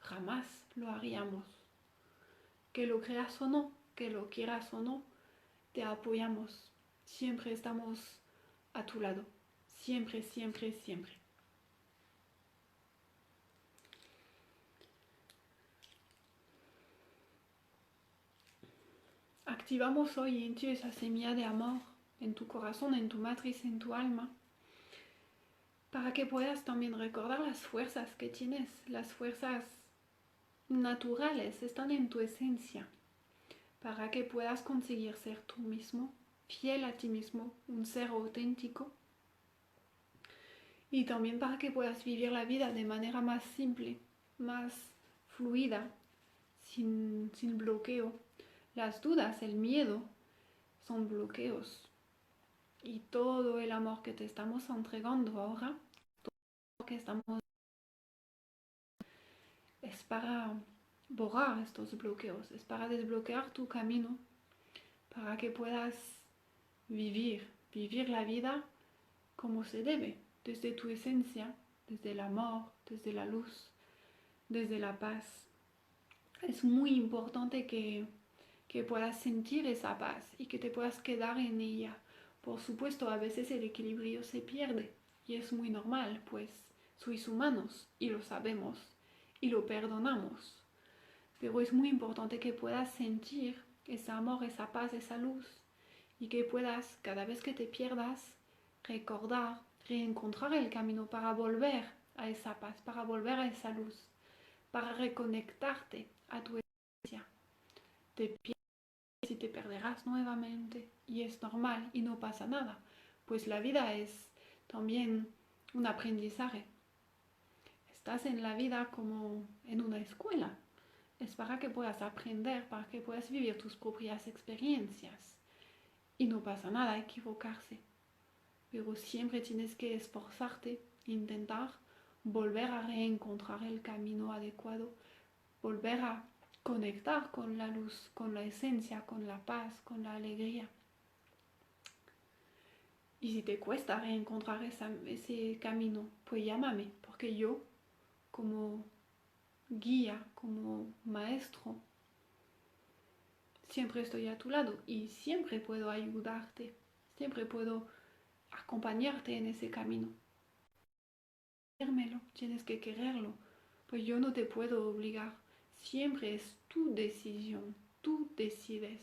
Jamás lo haríamos. Que lo creas o no, que lo quieras o no, te apoyamos. Siempre estamos a tu lado. Siempre, siempre, siempre. Activamos hoy en ti esa semilla de amor en tu corazón, en tu matriz, en tu alma, para que puedas también recordar las fuerzas que tienes, las fuerzas naturales, están en tu esencia, para que puedas conseguir ser tú mismo, fiel a ti mismo, un ser auténtico, y también para que puedas vivir la vida de manera más simple, más fluida, sin bloqueo. Las dudas, el miedo, son bloqueos. Y todo el amor que te estamos entregando ahora, que estamos, es para borrar estos bloqueos, es para desbloquear tu camino, para que puedas vivir la vida como se debe, desde tu esencia, desde el amor, desde la luz, desde la paz. Es muy importante que puedas sentir esa paz y que te puedas quedar en ella. Por supuesto, a veces el equilibrio se pierde y es muy normal, pues sois humanos y lo sabemos y lo perdonamos. Pero es muy importante que puedas sentir ese amor, esa paz, esa luz y que puedas, cada vez que te pierdas, recordar, reencontrar el camino para volver a esa paz, para volver a esa luz, para reconectarte a tu esencia. Te pierdes y te perderás nuevamente y es normal y no pasa nada, pues la vida es también un aprendizaje. Estás en la vida como en una escuela. Es para que puedas aprender, para que puedas vivir tus propias experiencias. Y no pasa nada equivocarse. Pero siempre tienes que esforzarte, intentar volver a reencontrar el camino adecuado, volver a conectar con la luz, con la esencia, con la paz, con la alegría. Y si te cuesta reencontrar ese camino, pues llámame, porque yo, como guía, como maestro, siempre estoy a tu lado y siempre puedo ayudarte, siempre puedo acompañarte en ese camino. Quérmelo, tienes que quererlo, pues yo no te puedo obligar, siempre es tu decisión, tú decides,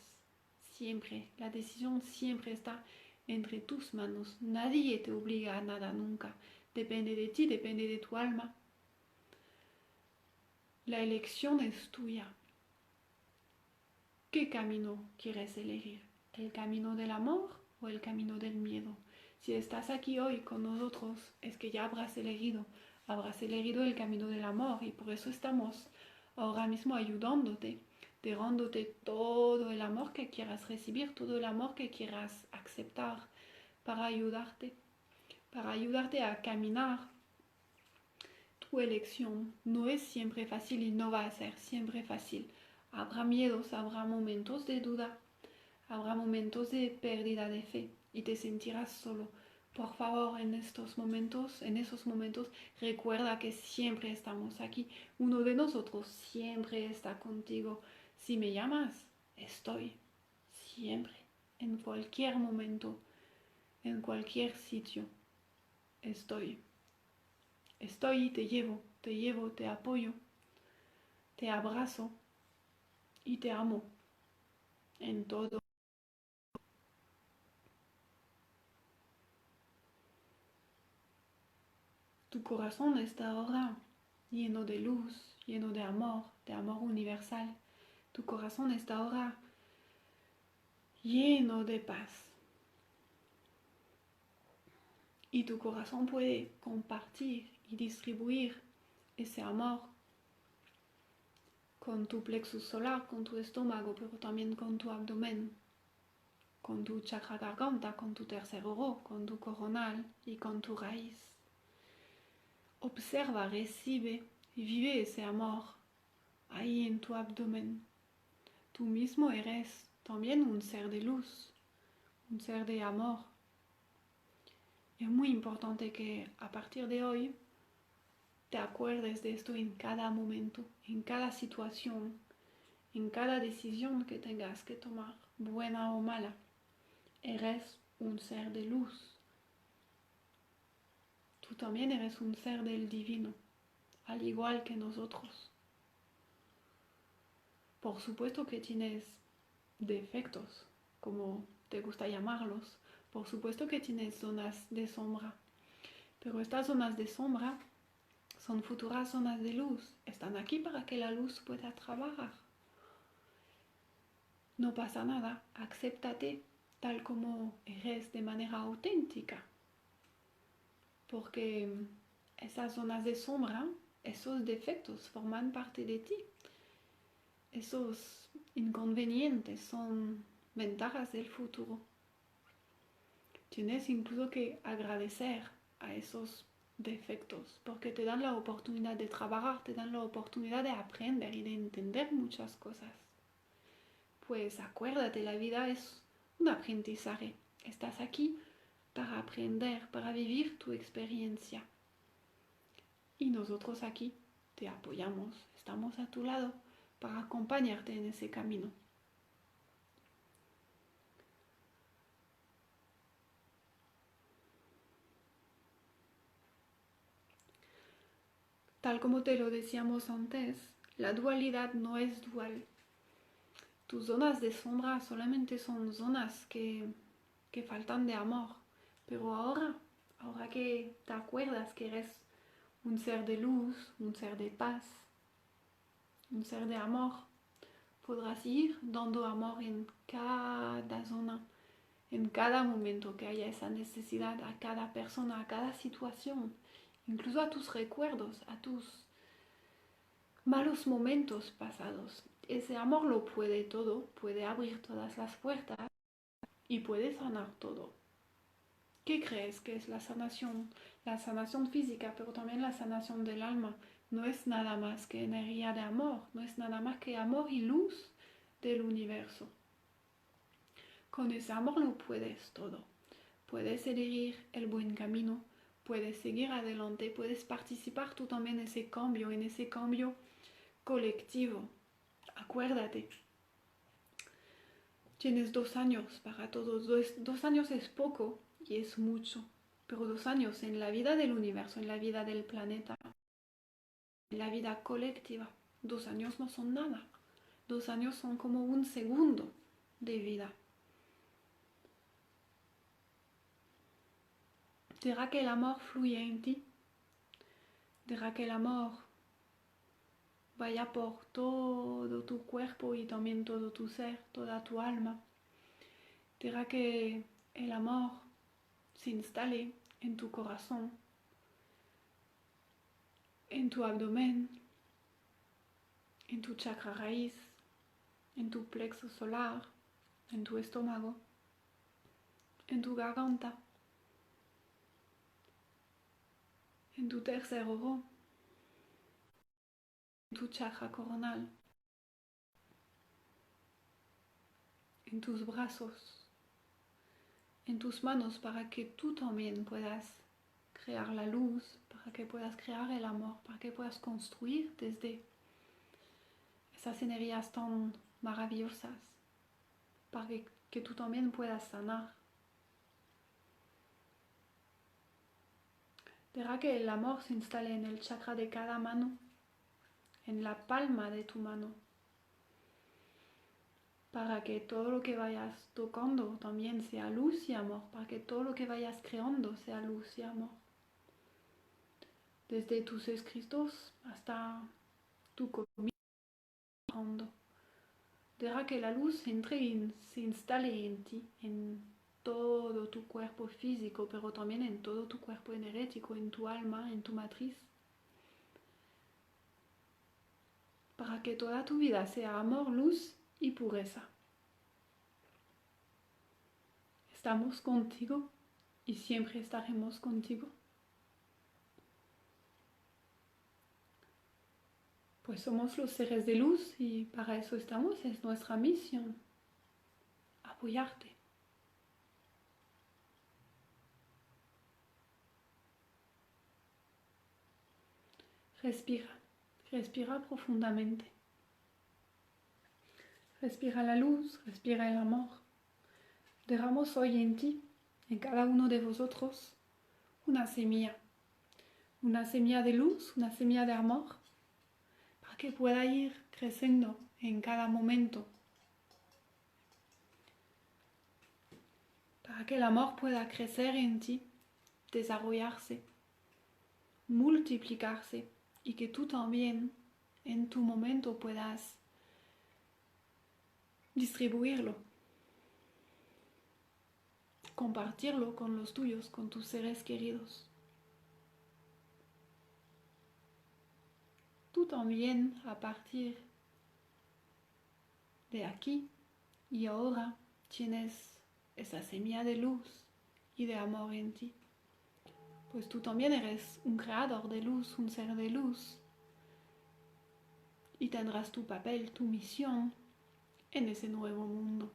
siempre, la decisión siempre está entre tus manos, nadie te obliga a nada nunca, depende de ti, depende de tu alma. La elección es tuya. ¿Qué camino quieres elegir? ¿El camino del amor o el camino del miedo? Si estás aquí hoy con nosotros, es que ya habrás elegido el camino del amor y por eso estamos ahora mismo ayudándote, dándote todo el amor que quieras recibir, todo el amor que quieras aceptar para ayudarte a caminar. Tu elección no es siempre fácil y no va a ser siempre fácil. Habrá miedos, habrá momentos de duda, habrá momentos de pérdida de fe y te sentirás solo. Por favor, en esos momentos, recuerda que siempre estamos aquí. Uno de nosotros siempre está contigo. Si me llamas, estoy. Siempre. En cualquier momento, en cualquier sitio, estoy. Estoy y te llevo, te apoyo, te abrazo y te amo en todo. Tu corazón está ahora lleno de luz, lleno de amor universal. Tu corazón está ahora lleno de paz. Y tu corazón puede compartir y distribuir ese amor con tu plexus solar, con tu estómago, pero también con tu abdomen, con tu chakra garganta, con tu tercer ojo, con tu coronal y con tu raíz. Observa, recibe y vive ese amor ahí en tu abdomen. Tú mismo eres también un ser de luz, un ser de amor. Es muy importante que a partir de hoy te acuerdes de esto en cada momento, en cada situación, en cada decisión que tengas que tomar, buena o mala. Eres un ser de luz. Tú también eres un ser del divino, al igual que nosotros. Por supuesto que tienes defectos, como te gusta llamarlos. Por supuesto que tienes zonas de sombra, pero estas zonas de sombra son futuras zonas de luz. Están aquí para que la luz pueda trabajar. No pasa nada, acéptate tal como eres de manera auténtica, porque esas zonas de sombra, esos defectos forman parte de ti. Esos inconvenientes son ventajas del futuro. Tienes incluso que agradecer a esos defectos porque te dan la oportunidad de trabajar, te dan la oportunidad de aprender y de entender muchas cosas. Pues acuérdate, la vida es un aprendizaje. Estás aquí para aprender, para vivir tu experiencia. Y nosotros aquí te apoyamos, estamos a tu lado para acompañarte en ese camino. Tal como te lo decíamos antes, la dualidad no es dual. Tus zonas de sombra solamente son zonas que faltan de amor. Pero ahora que te acuerdas que eres un ser de luz, un ser de paz, un ser de amor, podrás ir dando amor en cada zona, en cada momento que haya esa necesidad, a cada persona, a cada situación, incluso a tus recuerdos, a tus malos momentos pasados. Ese amor lo puede todo, puede abrir todas las puertas y puede sanar todo. ¿Qué crees que es la sanación? La sanación física, pero también la sanación del alma. No es nada más que energía de amor, no es nada más que amor y luz del universo. Con ese amor lo puedes todo. Puedes elegir el buen camino, puedes seguir adelante, puedes participar tú también en ese cambio colectivo. Acuérdate, tienes 2 años para todos. 2 años es poco y es mucho, pero 2 años en la vida del universo, en la vida del planeta, en la vida colectiva, 2 años no son nada. 2 años son como un segundo de vida. Deja que el amor fluya en ti. Deja que el amor vaya por todo tu cuerpo y también todo tu ser, toda tu alma. Deja que el amor se instale en tu corazón, en tu abdomen, en tu chakra raíz, en tu plexo solar, en tu estómago, en tu garganta, en tu tercer ojo, en tu chakra coronal, en tus brazos, en tus manos para que tú también puedas crear la luz, para que puedas crear el amor, para que puedas construir desde esas energías tan maravillosas, para que tú también puedas sanar. Deja que el amor se instale en el chakra de cada mano, en la palma de tu mano, para que todo lo que vayas tocando también sea luz y amor, para que todo lo que vayas creando sea luz y amor. Desde tus escritos hasta tu comida. Deja que la luz entre y se instale en ti, en todo tu cuerpo físico, pero también en todo tu cuerpo energético, en tu alma, en tu matriz. Para que toda tu vida sea amor, luz y pureza. Estamos contigo y siempre estaremos contigo. Pues somos los seres de luz y para eso estamos, es nuestra misión, apoyarte. Respira, respira profundamente. Respira la luz, respira el amor. Dejamos hoy en ti, en cada uno de vosotros, una semilla de luz, una semilla de amor, para que pueda ir creciendo en cada momento, para que el amor pueda crecer en ti, desarrollarse, multiplicarse y que tú también en tu momento puedas distribuirlo, compartirlo con los tuyos, con tus seres queridos. Tú también a partir de aquí y ahora tienes esa semilla de luz y de amor en ti. Pues tú también eres un creador de luz, un ser de luz. Y tendrás tu papel, tu misión en ese nuevo mundo.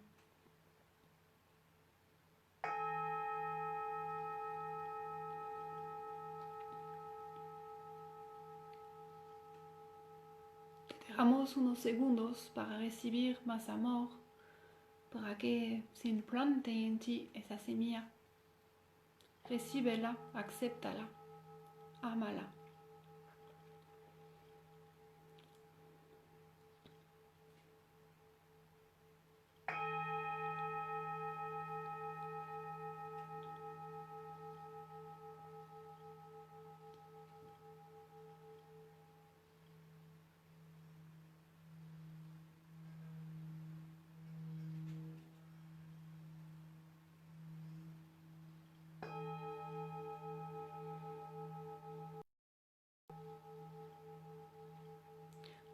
Te dejamos unos segundos para recibir más amor, para que se implante en ti esa semilla. Recíbela, acéptala, ámala.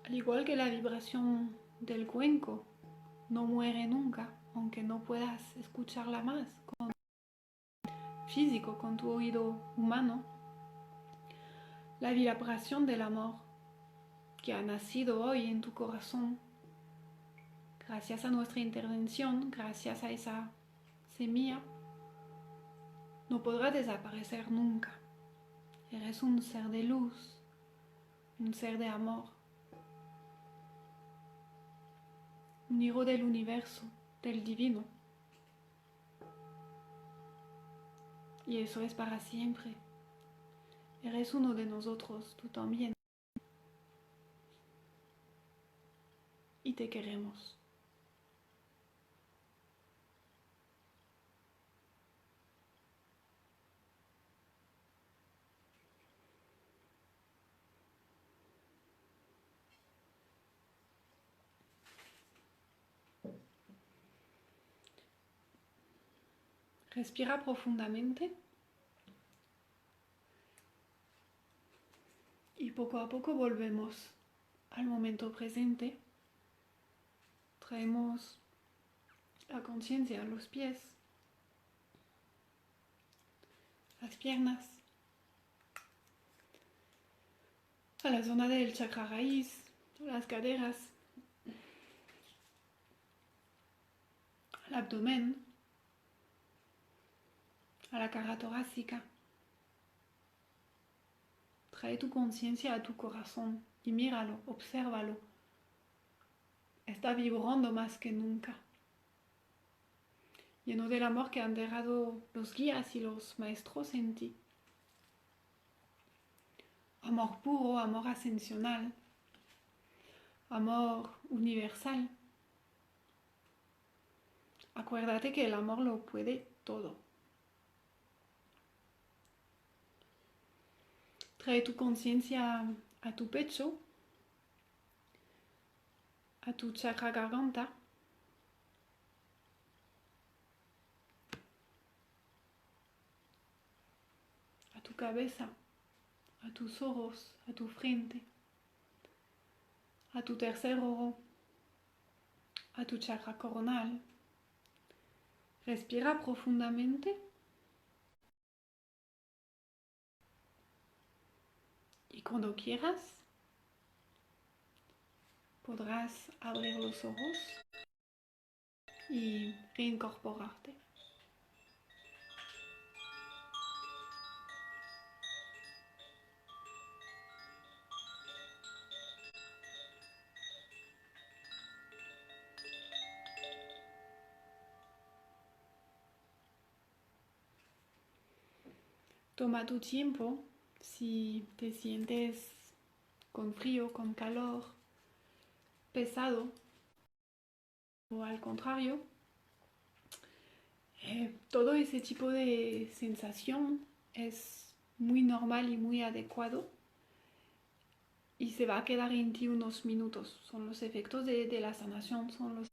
Al igual que la vibración del cuenco no muere nunca, aunque no puedas escucharla más con físico, con tu oído humano, la vibración del amor que ha nacido hoy en tu corazón, gracias a nuestra intervención, gracias a esa semilla, no podrá desaparecer nunca. Eres un ser de luz, un ser de amor, un hijo del universo, del divino. Y eso es para siempre. Eres uno de nosotros, tú también. Y te queremos. Respira profundamente. Y poco a poco volvemos al momento presente. Traemos la conciencia a los pies, las piernas, a la zona del chakra raíz, las caderas, al abdomen, a la caja torácica. Trae tu conciencia a tu corazón y míralo, obsérvalo. Está vibrando más que nunca, lleno del amor que han dejado los guías y los maestros en ti. Amor puro, amor ascensional, amor universal. Acuérdate que el amor lo puede todo. Trae tu conciencia a tu pecho, a tu chakra garganta, a tu cabeza, a tus ojos, a tu frente, a tu tercer ojo, a tu chakra coronal. Respira profundamente y cuando quieras podrás abrir los ojos y reincorporarte. Toma tu tiempo si te sientes con frío, con calor, pesado o al contrario. Todo ese tipo de sensación es muy normal y muy adecuado y se va a quedar en ti unos minutos. Son los efectos de la sanación, son los...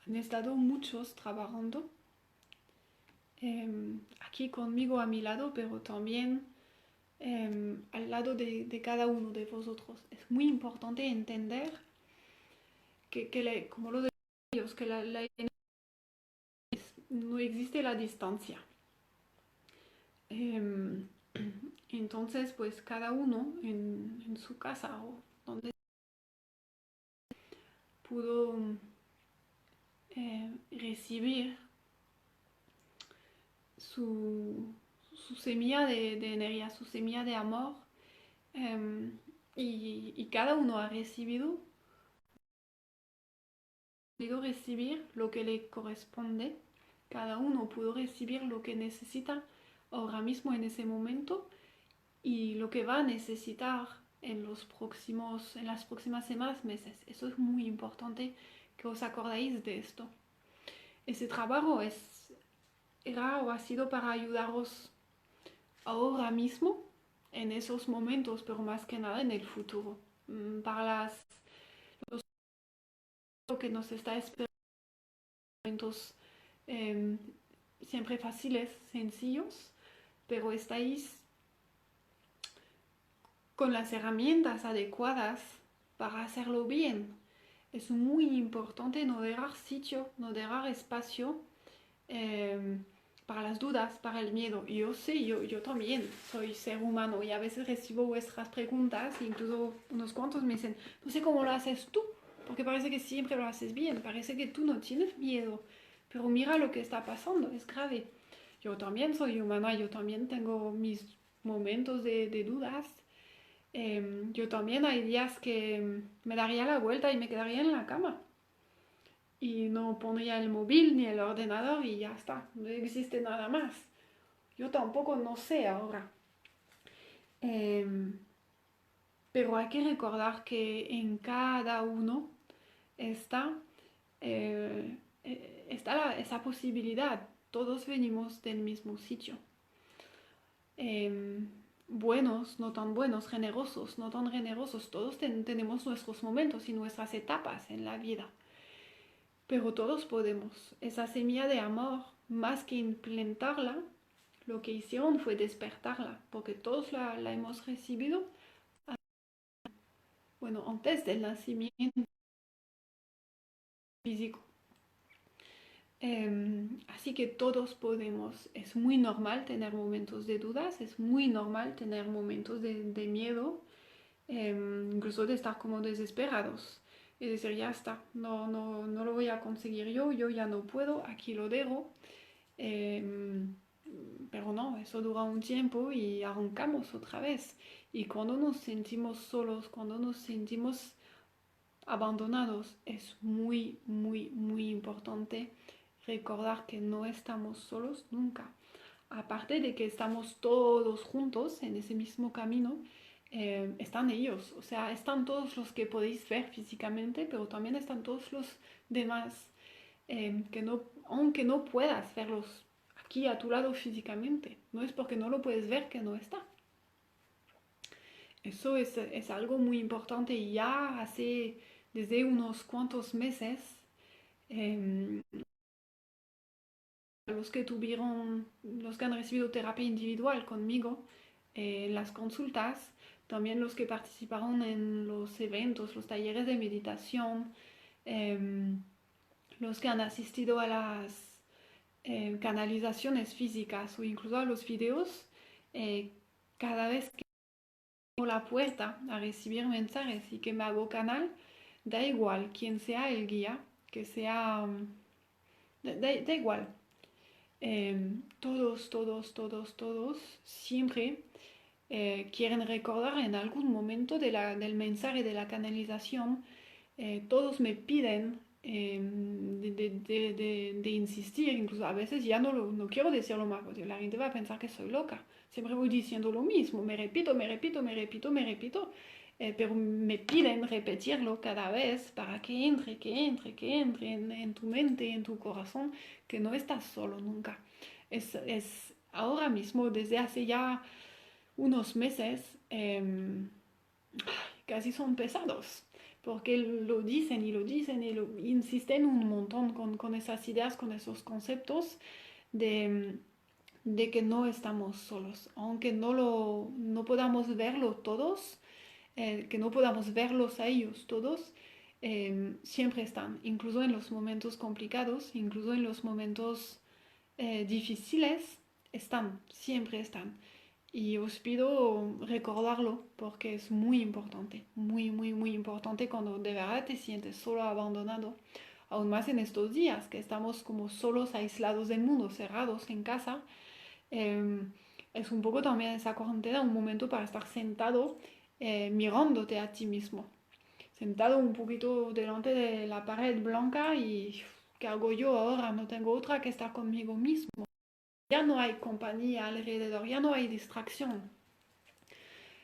Han estado muchos trabajando aquí conmigo a mi lado, pero también al lado de cada uno de vosotros. Es muy importante entender como lo de ellos, que no existe la distancia. Entonces, pues cada uno en su casa o donde pudo recibir su, su semilla de energía, su semilla de amor, y cada uno ha podido recibir lo que le corresponde, cada uno pudo recibir lo que necesita ahora mismo en ese momento y lo que va a necesitar en las próximas semanas, meses. Eso es muy importante que os acordéis de esto. Ese trabajo era o ha sido para ayudaros ahora mismo, en esos momentos, pero más que nada en el futuro. Para lo que nos está esperando, momentos eh, siempre fáciles, sencillos, pero estáis con las herramientas adecuadas para hacerlo bien. Es muy importante no dejar sitio, no dejar espacio eh, para las dudas, para el miedo. Yo sé, yo también soy ser humano y a veces recibo vuestras preguntas, incluso unos cuantos me dicen, no sé cómo lo haces tú, porque parece que siempre lo haces bien, parece que tú no tienes miedo, pero mira lo que está pasando, es grave. Yo también soy humana, yo también tengo mis momentos de dudas. Yo también hay días que me daría la vuelta y me quedaría en la cama y no pondría el móvil ni el ordenador y ya está, no existe nada más. Yo tampoco no sé ahora. Em, pero hay que recordar que en cada uno está, esa posibilidad. Todos venimos del mismo sitio. Em, buenos, no tan buenos, generosos, no tan generosos. Todos tenemos nuestros momentos y nuestras etapas en la vida. Pero todos podemos. Esa semilla de amor, más que implantarla, lo que hicieron fue despertarla, porque todos la hemos recibido, bueno, antes del nacimiento físico. Así que todos podemos, es muy normal tener momentos de dudas, es muy normal tener momentos de miedo, incluso de estar como desesperados y decir, ya está, no lo voy a conseguir yo ya no puedo, aquí lo dejo. Em, pero no, eso dura un tiempo y arrancamos otra vez. Y cuando nos sentimos solos, cuando nos sentimos abandonados, es muy, muy, muy importante recordar que no estamos solos nunca. Aparte de que estamos todos juntos en ese mismo camino, están ellos, o sea, están todos los que podéis ver físicamente, pero también están todos los demás, que no, aunque no puedas verlos aquí a tu lado físicamente, no es porque no lo puedes ver que no está. Eso es algo muy importante y ya hace desde unos cuantos meses, eh, los que han recibido terapia individual conmigo, las consultas, también los que participaron en los eventos, los talleres de meditación, eh, los que han asistido a las canalizaciones físicas o incluso a los videos, eh, cada vez que abro la puerta a recibir mensajes y que me hago canal, da igual quién sea el guía, que sea, da igual. Todos siempre quieren recordar en algún momento del mensaje de la canalización, todos me piden de insistir, incluso a veces ya no quiero decirlo más, porque la gente va a pensar que soy loca. Siempre voy diciendo lo mismo, me repito, pero me piden repetirlo cada vez para que entre en tu mente, en tu corazón, que no estás solo nunca. Es ahora mismo, desde hace ya unos meses, casi son pesados, porque lo dicen y lo dicen y lo insisten un montón con esas ideas, con esos conceptos de, de que no estamos solos, aunque no podamos verlo todos, que no podamos verlos a ellos todos, siempre están, incluso en los momentos complicados, incluso en los momentos difíciles, están, siempre están. Y os pido recordarlo porque es muy importante, muy, muy, muy importante cuando de verdad te sientes solo, abandonado, aún más en estos días que estamos como solos, aislados del mundo, cerrados en casa. eh, es un poco también esa cuarentena un momento para estar sentado, mirándote a ti mismo, sentado un poquito delante de la pared blanca y ¿qué hago yo ahora? No tengo otra que estar conmigo mismo. Ya no hay compañía alrededor, ya no hay distracción,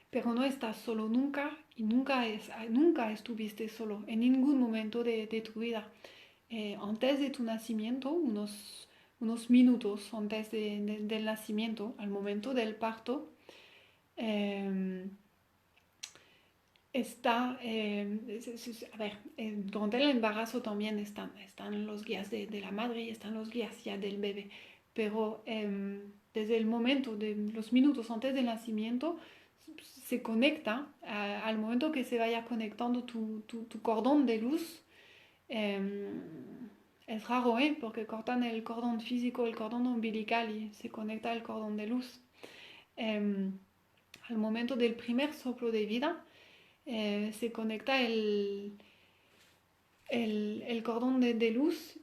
pero no estás solo nunca y nunca estuviste solo en ningún momento de tu vida. Antes de tu nacimiento, unos minutos antes del nacimiento, al momento del parto, eh, a ver, durante el embarazo también están los guías de la madre y están los guías ya del bebé, pero desde el momento de los minutos antes del nacimiento se conecta al momento que se vaya conectando tu cordón de luz. eh, es raro, ¿eh? Porque cortan el cordón físico, el cordón umbilical y se conecta el cordón de luz. Eh, Al momento del primer soplo de vida, se conecta el cordón de luz,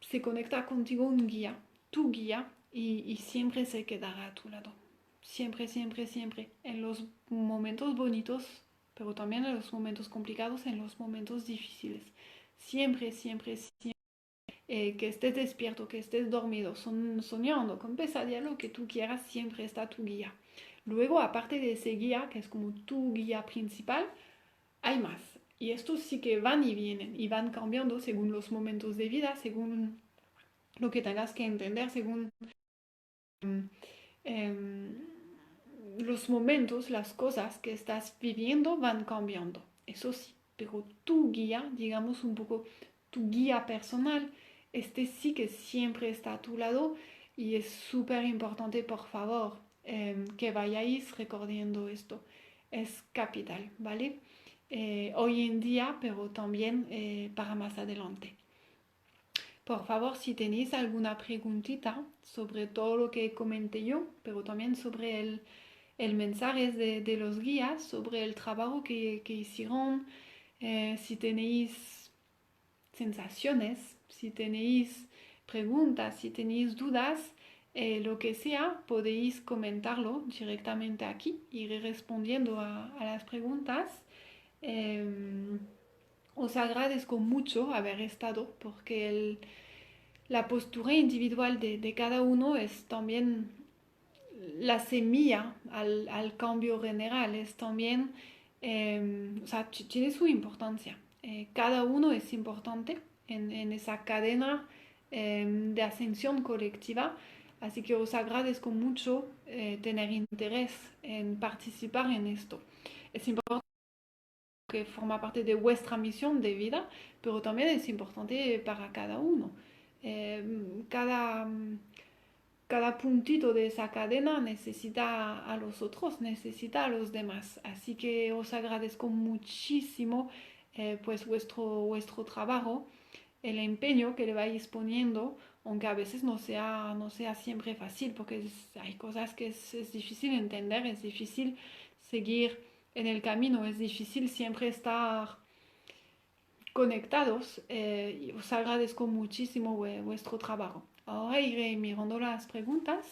se conecta contigo un guía, tu guía, y siempre se quedará a tu lado. Siempre, siempre, siempre. En los momentos bonitos, pero también en los momentos complicados, en los momentos difíciles. Siempre, siempre, siempre. Que estés despierto, que estés dormido, soñando, con pesadilla, lo que tú quieras, siempre está tu guía. Luego, aparte de ese guía, que es como tu guía principal, hay más. Y estos sí que van y vienen y van cambiando según los momentos de vida, según lo que tengas que entender, según eh, los momentos, las cosas que estás viviendo van cambiando. Eso sí, pero tu guía, digamos un poco tu guía personal, este sí que siempre está a tu lado y es súper importante, por favor, que vayáis recordando esto. Es capital, ¿vale? Hoy en día, pero también para más adelante. Por favor, si tenéis alguna preguntita sobre todo lo que comenté yo, pero también sobre el mensaje de los guías, sobre el trabajo que hicieron, si tenéis sensaciones, si tenéis preguntas, si tenéis dudas, lo que sea, podéis comentarlo directamente aquí. Iré respondiendo a las preguntas. Eh, Os agradezco mucho haber estado porque la postura individual de cada uno es también la semilla al cambio general, es también, o sea, tiene su importancia. Cada uno es importante en esa cadena de ascensión colectiva, así que os agradezco mucho tener interés en participar en esto. Es importante que forma parte de vuestra misión de vida, pero también es importante para cada uno. Eh, cada, cada puntito de esa cadena necesita a los otros, necesita a los demás. Así que os agradezco muchísimo pues vuestro trabajo, el empeño que le vais poniendo, aunque a veces no sea siempre fácil, porque hay cosas que es difícil entender, es difícil seguir en el camino, es difícil siempre estar conectados y os agradezco muchísimo vuestro trabajo. Ahora iré mirando las preguntas,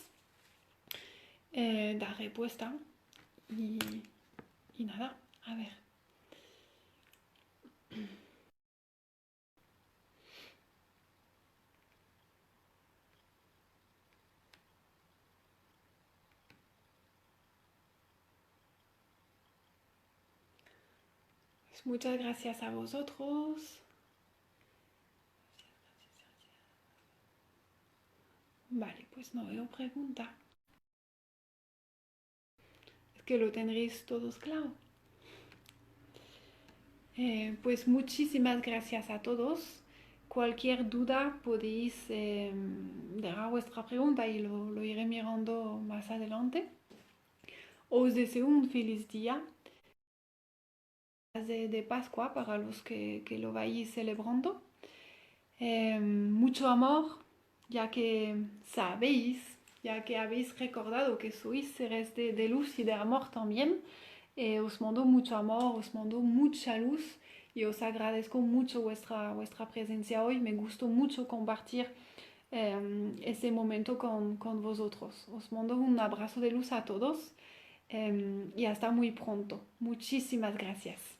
dar respuesta y, y nada, a ver. Pues muchas gracias a vosotros. Vale, pues no veo pregunta. Es que lo tendréis todos claro. Pues muchísimas gracias a todos. Cualquier duda podéis dejar vuestra pregunta y lo iré mirando más adelante. Os deseo un feliz día de Pascua para los que lo vais celebrando. Mucho amor, ya que sabéis, ya que habéis recordado que sois seres de luz y de amor también. Os mando mucho amor, os mando mucha luz y os agradezco mucho vuestra presencia hoy. Me gustó mucho compartir ese momento con vosotros. Os mando un abrazo de luz a todos y hasta muy pronto. Muchísimas gracias.